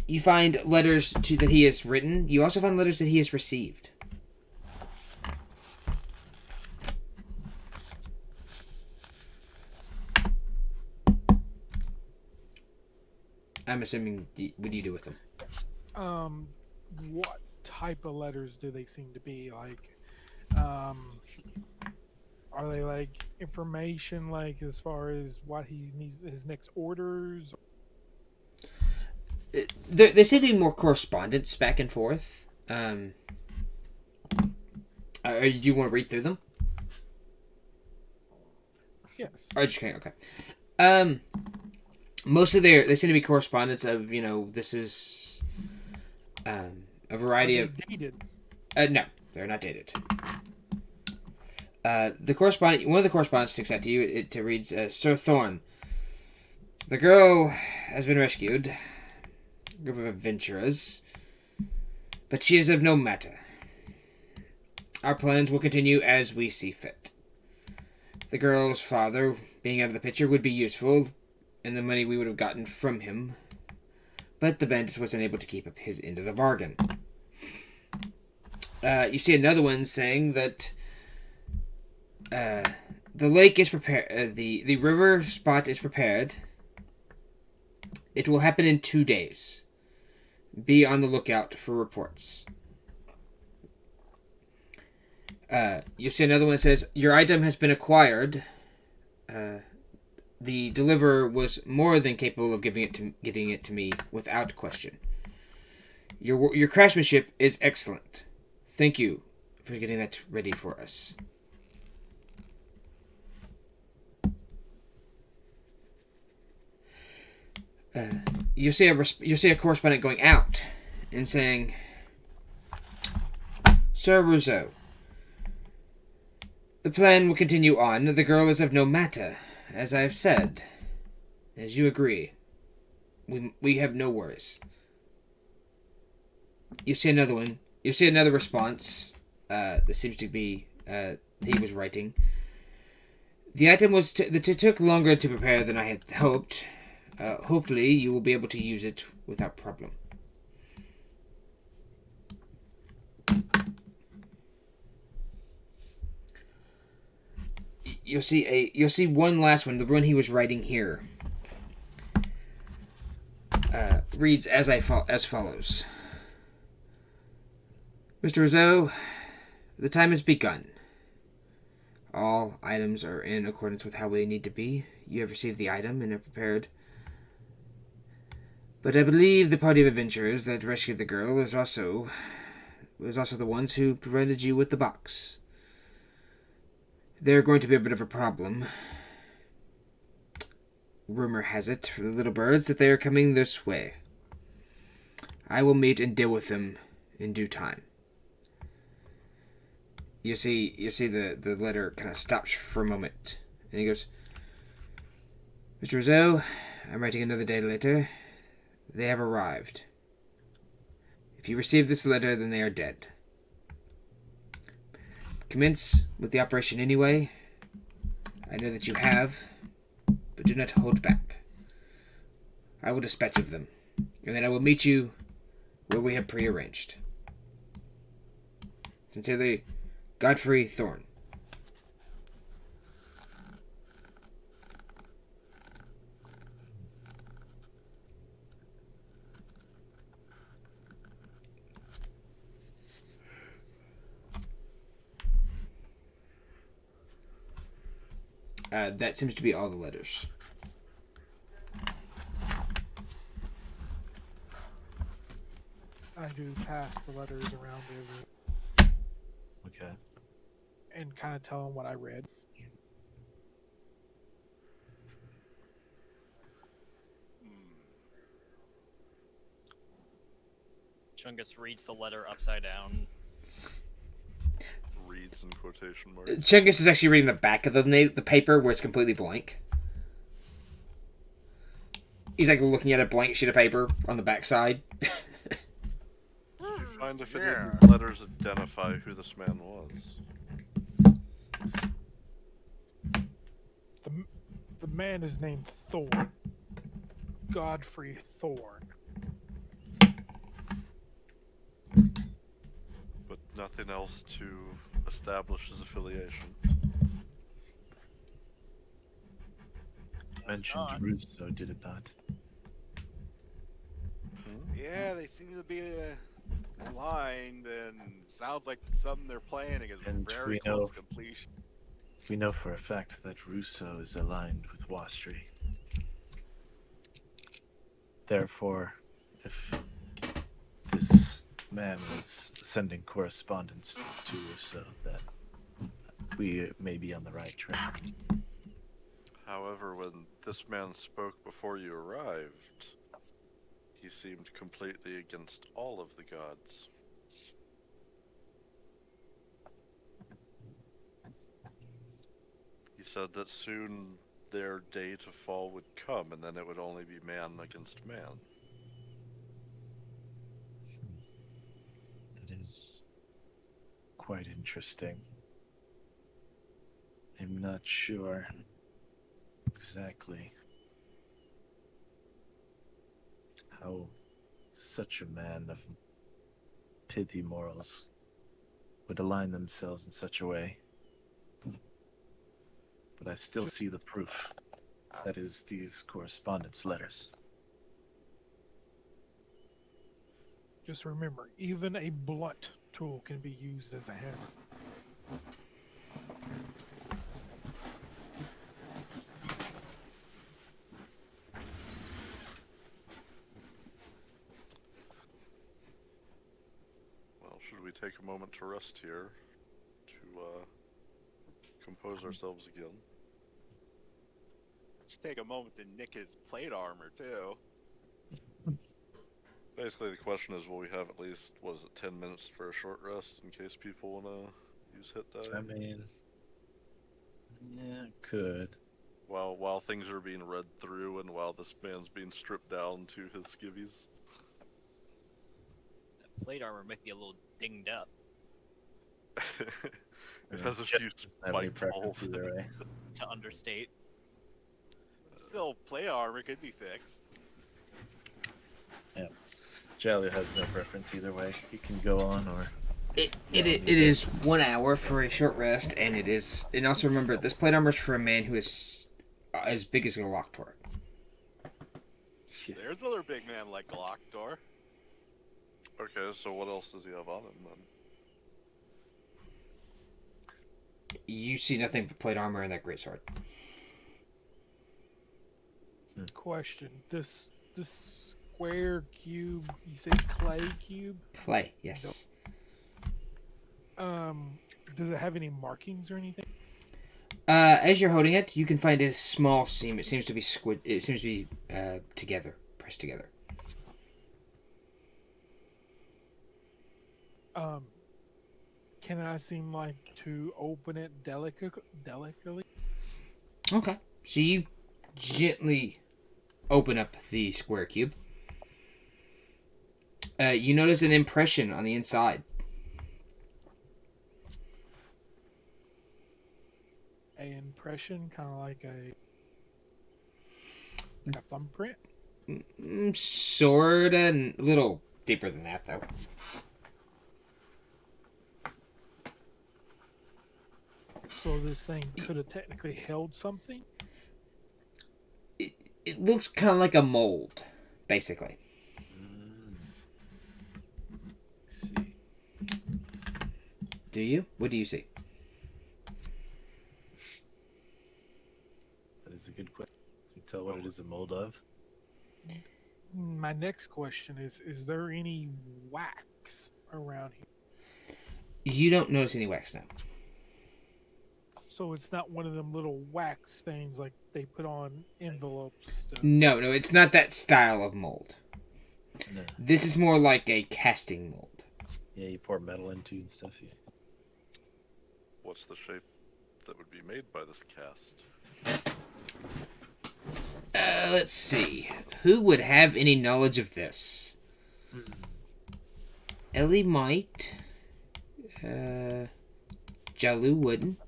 You find letters that he has written. You also find letters that he has received. I'm assuming, what do you do with them? What type of letters do they seem to be? Like, are they like information, like as far as what he needs, his next orders? There seem to be more correspondence back and forth. Do you want to read through them? Yes. Or just kidding, okay. Mostly they seem to be correspondence of, this is a variety of... dated? No, they're not dated. One of the correspondents sticks out to you. It reads, Sir Thorn, the girl has been rescued. A group of adventurers. But she is of no matter. Our plans will continue as we see fit. The girl's father, being out of the picture, would be useful, and the money we would have gotten from him. But the bandit was unable to keep up his end of the bargain. You see another one saying that the lake is prepared. The river spot is prepared. It will happen in 2 days. Be on the lookout for reports. You see another one that says, your item has been acquired. The deliverer was more than capable of getting it to me without question. Your craftsmanship is excellent. Thank you for getting that ready for us. You see a correspondent going out and saying, Sir Rousseau, the plan will continue on. The girl is of no matter, as I have said. As you agree, we have no worries. You see another one. You see another response. That seems to be he was writing. The item took longer to prepare than I had hoped. Hopefully, you will be able to use it without problem. You'll see one last one. The one he was writing here reads as follows. Mr. Rizzo, the time has begun. All items are in accordance with how they need to be. You have received the item and are prepared. But I believe the party of adventurers that rescued the girl was also the ones who provided you with the box. They're going to be a bit of a problem. Rumor has it, for the little birds, that they are coming this way. I will meet and deal with them in due time. You see the letter kind of stops for a moment. And he goes, Mr. Rizzo, I'm writing another day later. They have arrived. If you receive this letter, then they are dead. Commence with the operation anyway. I know that you have, but do not hold back. I will dispatch of them, and then I will meet you where we have prearranged. Sincerely, Godfrey Thorne. That seems to be all the letters. I do pass the letters around Okay. and kind of tell them what I read. Chungus reads the letter upside down. Reads in quotation marks. Chungus is actually reading the back of the paper where it's completely blank. He's like looking at a blank sheet of paper on the backside. Did you find if any Yeah. of the letters identify who this man was? The man is named Thorn. Godfrey Thorn. But nothing else to establish his affiliation. Mentioned not. Russo, did it not? Yeah, they seem to be aligned, and sounds like something they're planning is And very we close know- to completion. We know for a fact that Russo is aligned with Wastri. Therefore, if this man was sending correspondence to Russo, that we may be on the right track. However, when this man spoke before you arrived, he seemed completely against all of the gods. He said that soon their day to fall would come, and then it would only be man against man. That is quite interesting. I'm not sure exactly how such a man of pithy morals would align themselves in such a way. But I still see the proof. That is these correspondence letters. Just remember, even a blunt tool can be used as a hammer. Well, should we take a moment to rest here to compose ourselves again? Should take a moment to nick his plate armor too. Basically, the question is, will we have at least, 10 minutes for a short rest in case people want to use hit die? I mean, yeah, could. While things are being read through and while this man's being stripped down to his skivvies. That plate armor might be a little dinged up. It has a Jeff few doesn't have any spiked preference holes. either way. To understate. Still, plate armor could be fixed. Jalu has no preference either way. He can go on or It is 1 hour for a short rest, and it is. And also remember, this plate armor is for a man who is as big as a Galactor. There's other big man like Galactor. Okay, so what else does he have on him then? You see nothing but plate armor and that greatsword. Question: This square cube, you said clay cube? Clay, yes. Does it have any markings or anything? As you're holding it, you can find a small seam. It seems to be It seems to be together, pressed together. Can I seem like to open it delicately? Okay. So you gently open up the square cube. You notice an impression on the inside. A impression, kind of like a thumbprint. Sorta, a little deeper than that, though. So this thing could have technically held something. It looks kind of like a mold, basically. See. Do you? What do you see? That is a good question. Can you tell what it is a mold of? My next question is there any wax around here? You don't notice any wax now. So it's not one of them little wax things like they put on envelopes. No, it's not that style of mold. No. This is more like a casting mold. Yeah, you pour metal into and stuff. Yeah. What's the shape that would be made by this cast? Let's see. Who would have any knowledge of this? Ellie might. Jalu wouldn't.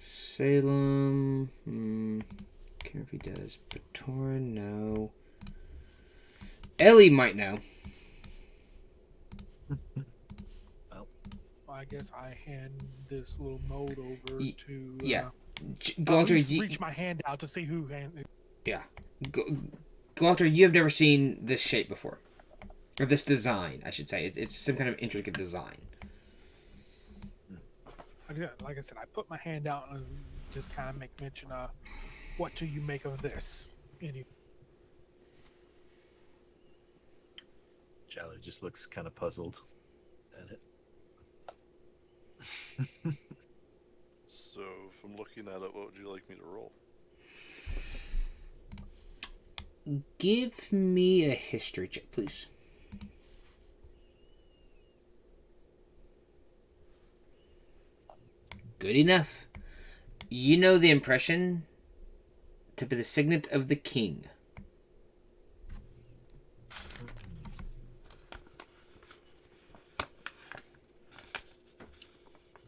Salem. Care if he does. Batoran, no. Ellie might know. I guess I hand this little mold over to. Yeah. At Galter, least reach my hand out to see who handed. Yeah. Galter, you have never seen this shape before. Or this design, I should say. It's some kind of intricate design. Like I said, I put my hand out and just kind of make mention of what do you make of this? Jolly just looks kind of puzzled at it. So, if I'm looking at it, what would you like me to roll? Give me a history check, please. Good enough. You know the impression to be the signet of the king.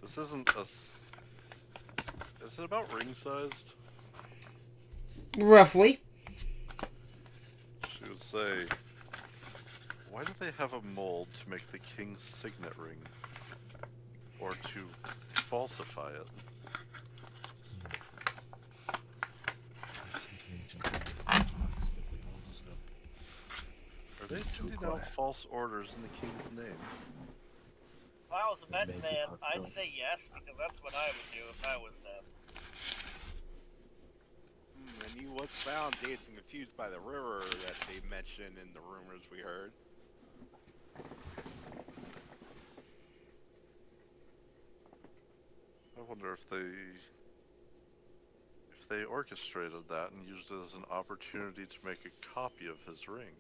This isn't a... Is it about ring-sized? Roughly. She would say... Why do they have a mold to make the king's signet ring? Or to falsify it? Are they sending out false orders in the king's name? If I was a betting Maybe man, I'd possible. say yes, because that's what I would do if I was them. And he was found dazed and confused by the river that they mentioned in the rumors we heard. I wonder if they orchestrated that and used it as an opportunity to make a copy of his ring.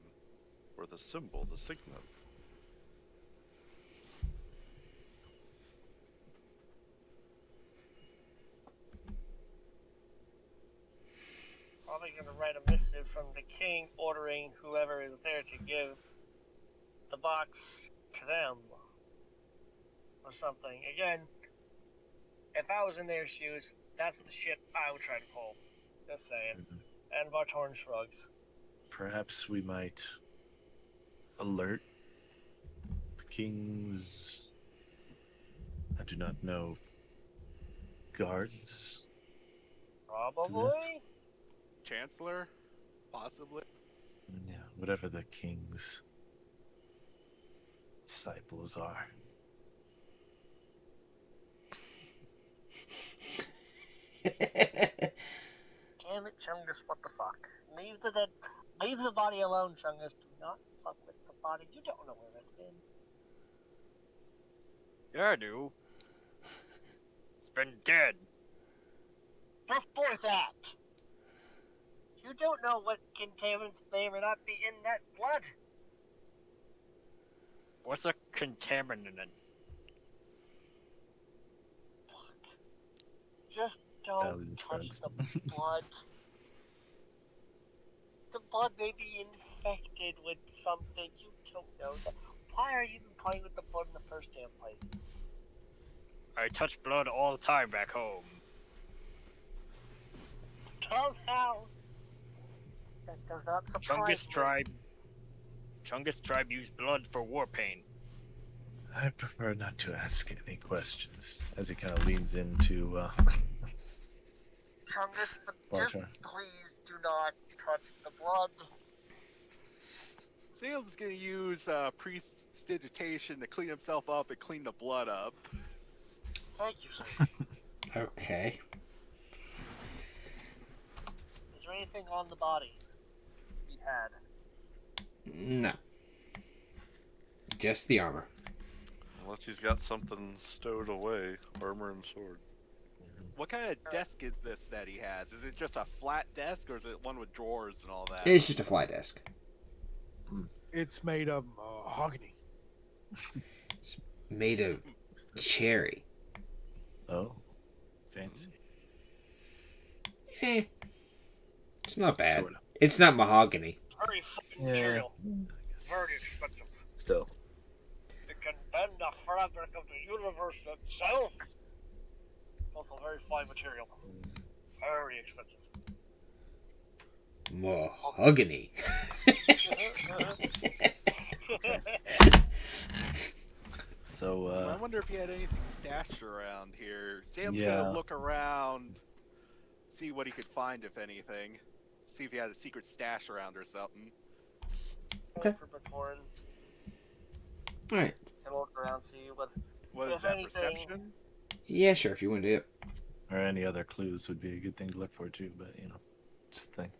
Or the symbol, the signet. Probably gonna write a missive from the king ordering whoever is there to give the box to them. Or something. Again, if I was in their shoes, that's the shit I would try to pull. Just saying. And Vartorn shrugs. Perhaps we might alert the king's, I do not know, guards? Probably? Chancellor? Possibly? Yeah, whatever the king's disciples are. Damn it, Chungus, what the fuck? Leave the body alone, Chungus. Do not fuck with the body. You don't know where it's been. Yeah, I do. It's been dead. Before that! You don't know what contaminants may or may not be in that blood. What's a contaminant? Just don't Alien touch drugs. the blood. The blood may be infected with something. You don't know that. Why are you even playing with the blood in the first damn place? I touch blood all the time back home. Somehow, that does not surprise me. Chungus tribe used blood for war paint. I prefer not to ask any questions, as he kind of leans into Chungus, but just Barter. please do not touch the blood. Salem's gonna use prestidigitation to clean himself up and clean the blood up. Thank you, sir. Okay. Is there anything on the body he had? No. Just the armor. Unless he's got something stowed away, armor and sword. What kind of desk is this that he has? Is it just a flat desk or is it one with drawers and all that? It's just a fly desk. It's made of mahogany. It's made of cherry. Oh, fancy. It's not bad. Sort of. It's not mahogany. Very fucking Yeah. material. I guess. Very expensive. Still. It can bend the fabric of the universe itself. It's also very fine material. Very expensive. Mahogany. So, I wonder if you had anything stashed around here. Sam's Yeah. gonna look around, see what he could find, if anything. See if he had a secret stash around or something. Okay. For Batoran, Alright. can look around, see what. What If is that, anything- perception? Yeah, sure, if you want to do it. or any other clues would be a good thing to look for too. But just think.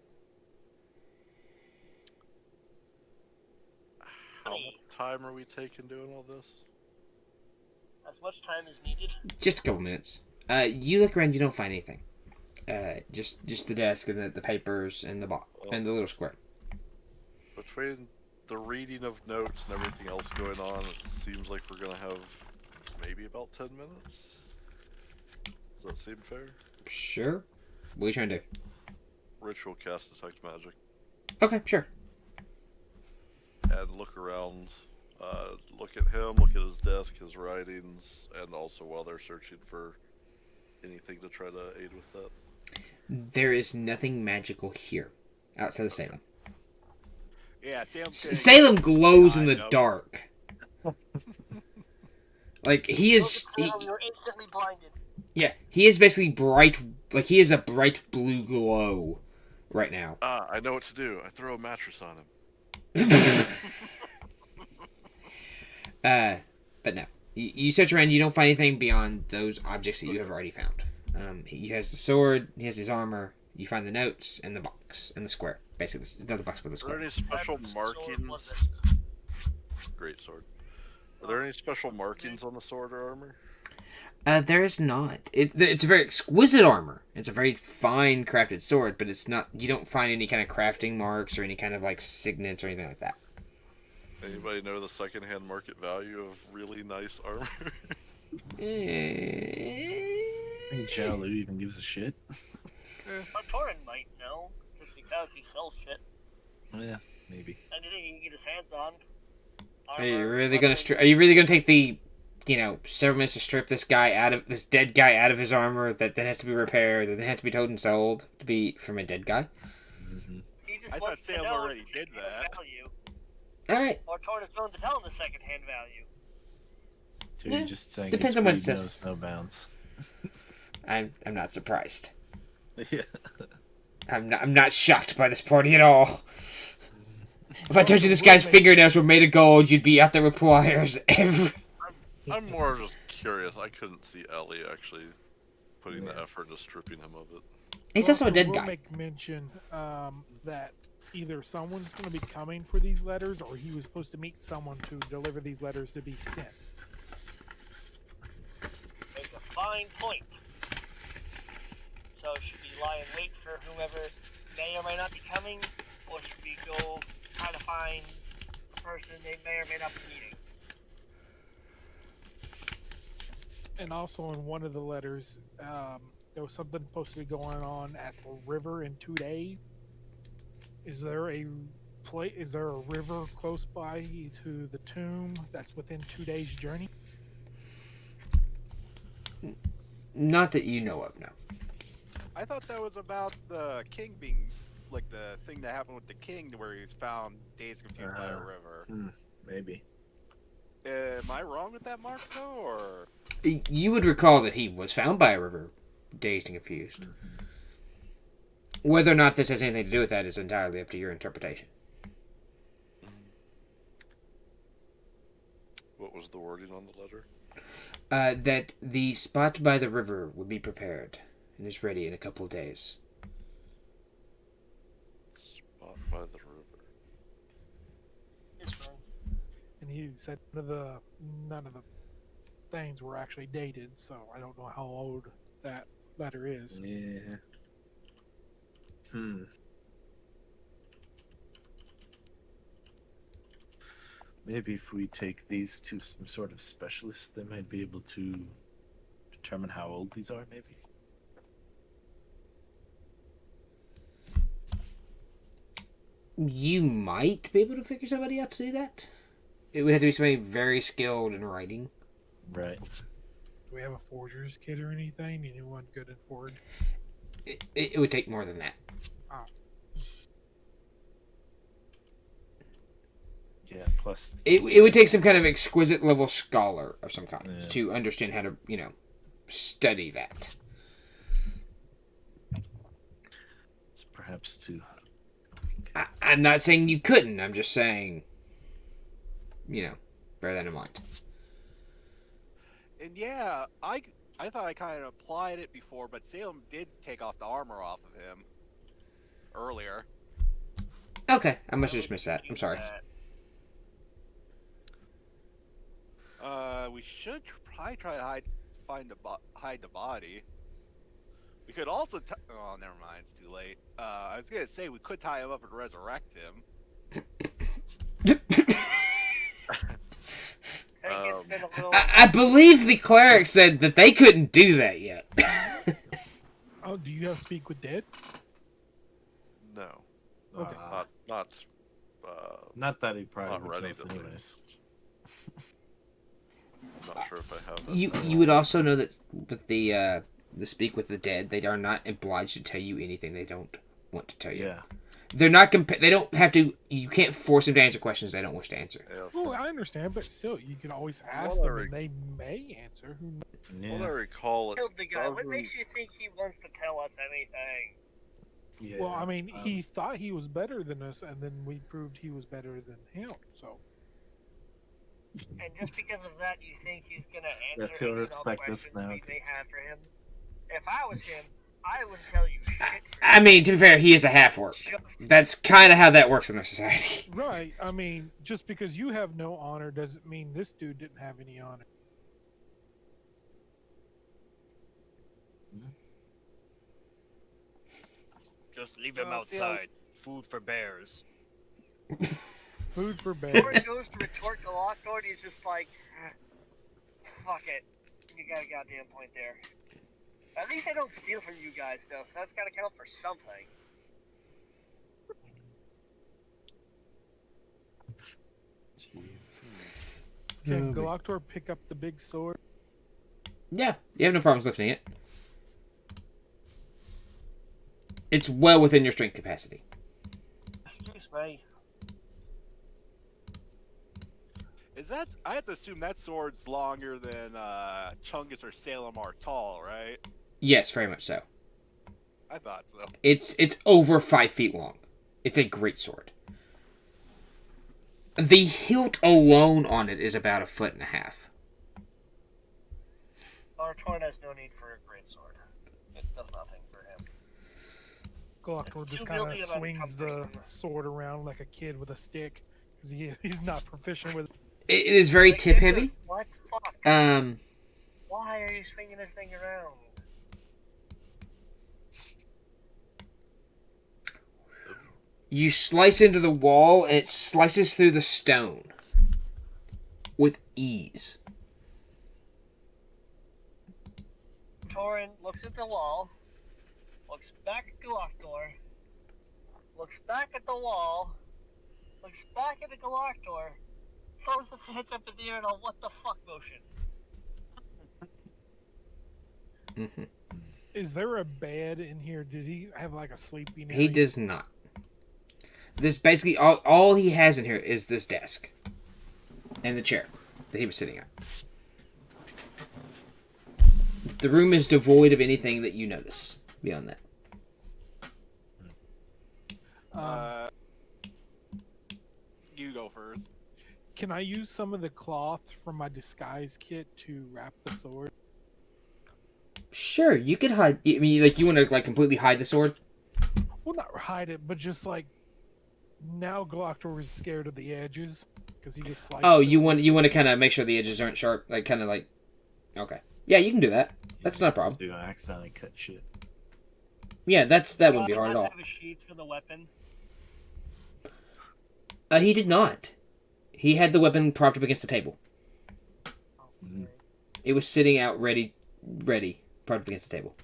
How much time are we taking doing all this? As much time as needed. Just a couple minutes. You look around, you don't find anything. Just the desk and the papers and the box and the little square. Between the reading of notes and everything else going on, it seems like we're gonna have maybe about 10 minutes. Does that seem fair? Sure. What are you trying to do? Ritual cast detect magic Okay, sure. and look around. Look at him, look at his desk, his writings, and also while they're searching for anything to try to aid with that. There is nothing magical here outside of Salem. Yeah, Sam's Salem glows in the Kind of. dark. Like he is. You're instantly blinded. Yeah, he is basically bright. Like he is a bright blue glow right now. I know what to do. I throw a mattress on him. But no. You search around, you don't find anything beyond those objects that you have already found. He has the sword, he has his armor, you find the notes, and the box, and the square. Basically, not the box, but the Are there square. any special Sword markings? was Great sword. Are there any special markings on the sword or armor? There is not. It's a very exquisite armor. It's a very fine crafted sword, but it's not. You don't find any kind of crafting marks or any kind of like signets or anything like that. Anybody know the secondhand market value of really nice armor? I think Jalu even gives a shit. Batoran might know, just because he sells shit. Yeah, maybe. Anything he can get his hands on. Are you Armor, really gonna weapons. Are you really gonna take the, several minutes to strip this dead guy out of his armor that then has to be repaired, that then has to be told and sold to be from a dead guy? Mm-hmm. He just I thought wants to Sam know already the did secondhand that. Value. All right. Or Torn is willing to tell him the secondhand value. So Yeah, you're just saying depends his on what it greed says. knows no bounds. I'm not surprised. Yeah. I'm not shocked by this party at all. If I told you this guy's fingernails were made of gold, you'd be out there with pliers every. I'm more just curious. I couldn't see Ellie actually putting the Yeah. effort into stripping him of it. He's also a dead will guy. Make mention that either someone's going to be coming for these letters, or he was supposed to meet someone to deliver these letters to be sent. Make a fine point. So should we lie in wait for whoever may or may not be coming, or should we go try to find a person they may or may not be meeting? And also in one of the letters, there was something supposed to be going on at the river in 2 days. Is there a river close by to the tomb that's within 2 days' journey? Not that you know of, no. I thought that was about the king being, like the thing that happened with the king where he was found dazed confused by a river. Maybe. Am I wrong with that, Mark, though, or? You would recall that he was found by a river, dazed and confused. Whether or not this has anything to do with that is entirely up to your interpretation. What was the wording on the letter? That the spot by the river would be prepared and is ready in a couple of days. Spot by the river. It's fine. And he said none of the things were actually dated, so I don't know how old that letter is. Yeah. Maybe if we take these to some sort of specialist, they might be able to determine how old these are, maybe? You might be able to figure somebody out to do that. It would have to be somebody very skilled in writing. Right. Do we have a forger's kit or anything? Anyone good at forge? It would take more than that. Oh. Yeah. Plus. It would take some kind of exquisite level scholar of some kind Yeah. to understand how to, study that. Perhaps to. I'm not saying you couldn't. I'm just saying, bear that in mind. And yeah, I thought I kind of applied it before, but Salem did take off the armor off of him earlier. Okay, I must have just missed that. I'm sorry. We should probably try to hide the body. We could also oh, never mind, it's too late. I was gonna say we could tie him up and resurrect him. I believe the cleric said that they couldn't do that yet. Oh, do you have speak with dead? No, Okay. Not that he probably not would ready tell us to anyways. I'm not sure if I have that. You would also know that with the speak with the dead, they are not obliged to tell you anything they don't want to tell you. Yeah. They're not. They don't have to. You can't force them to answer questions they don't wish to answer. Yeah, Oh, I understand, but still, you can always ask Well, them, and they may answer. Who knows? What I Yeah. recall, Killed the guy. What doesn't- makes you think he wants to tell us anything? Yeah. Well, I mean, he thought he was better than us, and then we proved he was better than him. So, And just because of that, you think he's gonna That's answer he'll any and all respect us questions now. we may have for him? If I was him, I wouldn't tell you shit. I mean, to be fair, he is a half-orc. That's kind of how that works in our society. right? I mean, just because you have no honor doesn't mean this dude didn't have any honor. Just leave him outside. Food for bears. Food for bears. Before he goes to retort to Lockdoor, he's just like, fuck it. You got a goddamn point there. At least I don't steal from you guys, though, so that's gotta count for something. Can Galactor pick up the big sword? Yeah, you have no problems lifting it. It's well within your strength capacity. Excuse me. I have to assume that sword's longer than Chungus or Salem are tall, right? Yes, very much so. I thought so. It's over 5 feet long. It's a great sword. The hilt alone on it is about 1.5 feet. Artorn has no need for a great sword. It does nothing for him. Galactor It's just too kind guilty of of swings the uncomfortable. sword around like a kid with a stick because he's not proficient with it. It is very Like, tip heavy. What the fuck? Why are you swinging this thing around? You slice into the wall and it slices through the stone with ease. Torin looks at the wall, looks back at Galactor, looks back at the wall, looks back at the Galactor, throws his hands up in the air in a what the fuck motion. Mm-hmm. Is there a bed in here? Did he have like a sleeping area? He does not. This basically all he has in here is this desk and the chair that he was sitting at. The room is devoid of anything that you notice beyond that. You go first. Can I use some of the cloth from my disguise kit to wrap the sword? Sure, you could hide. I mean, like you want to like completely hide the sword? Well, not hide it, but just like now Galactor is scared of the edges because he just sliced. Oh, it. you want to kind of make sure the edges aren't sharp, like kind of like. Okay, yeah, you can do that. That's not a problem. So you accidentally cut shit. Yeah, that wouldn't be hard at all. Have a sheath for the weapon. He did not. He had the weapon propped up against the table. Mhm. It was sitting out ready, propped up against the table.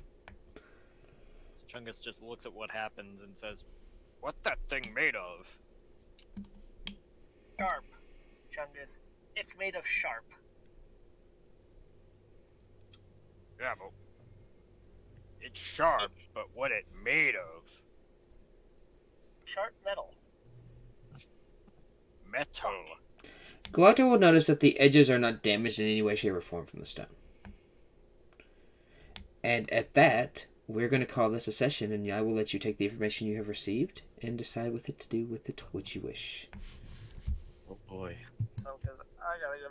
Chungus just looks at what happens and says, "What that thing made of?" Sharp, Chungus. It's made of sharp. Yeah, but it's sharp, but what it made of? Sharp metal. Metal. Galactor will notice that the edges are not damaged in any way, shape, or form from the stone. And at that, we're going to call this a session, and I will let you take the information you have received and decide what to do with it what you wish. Oh boy. Because I gotta go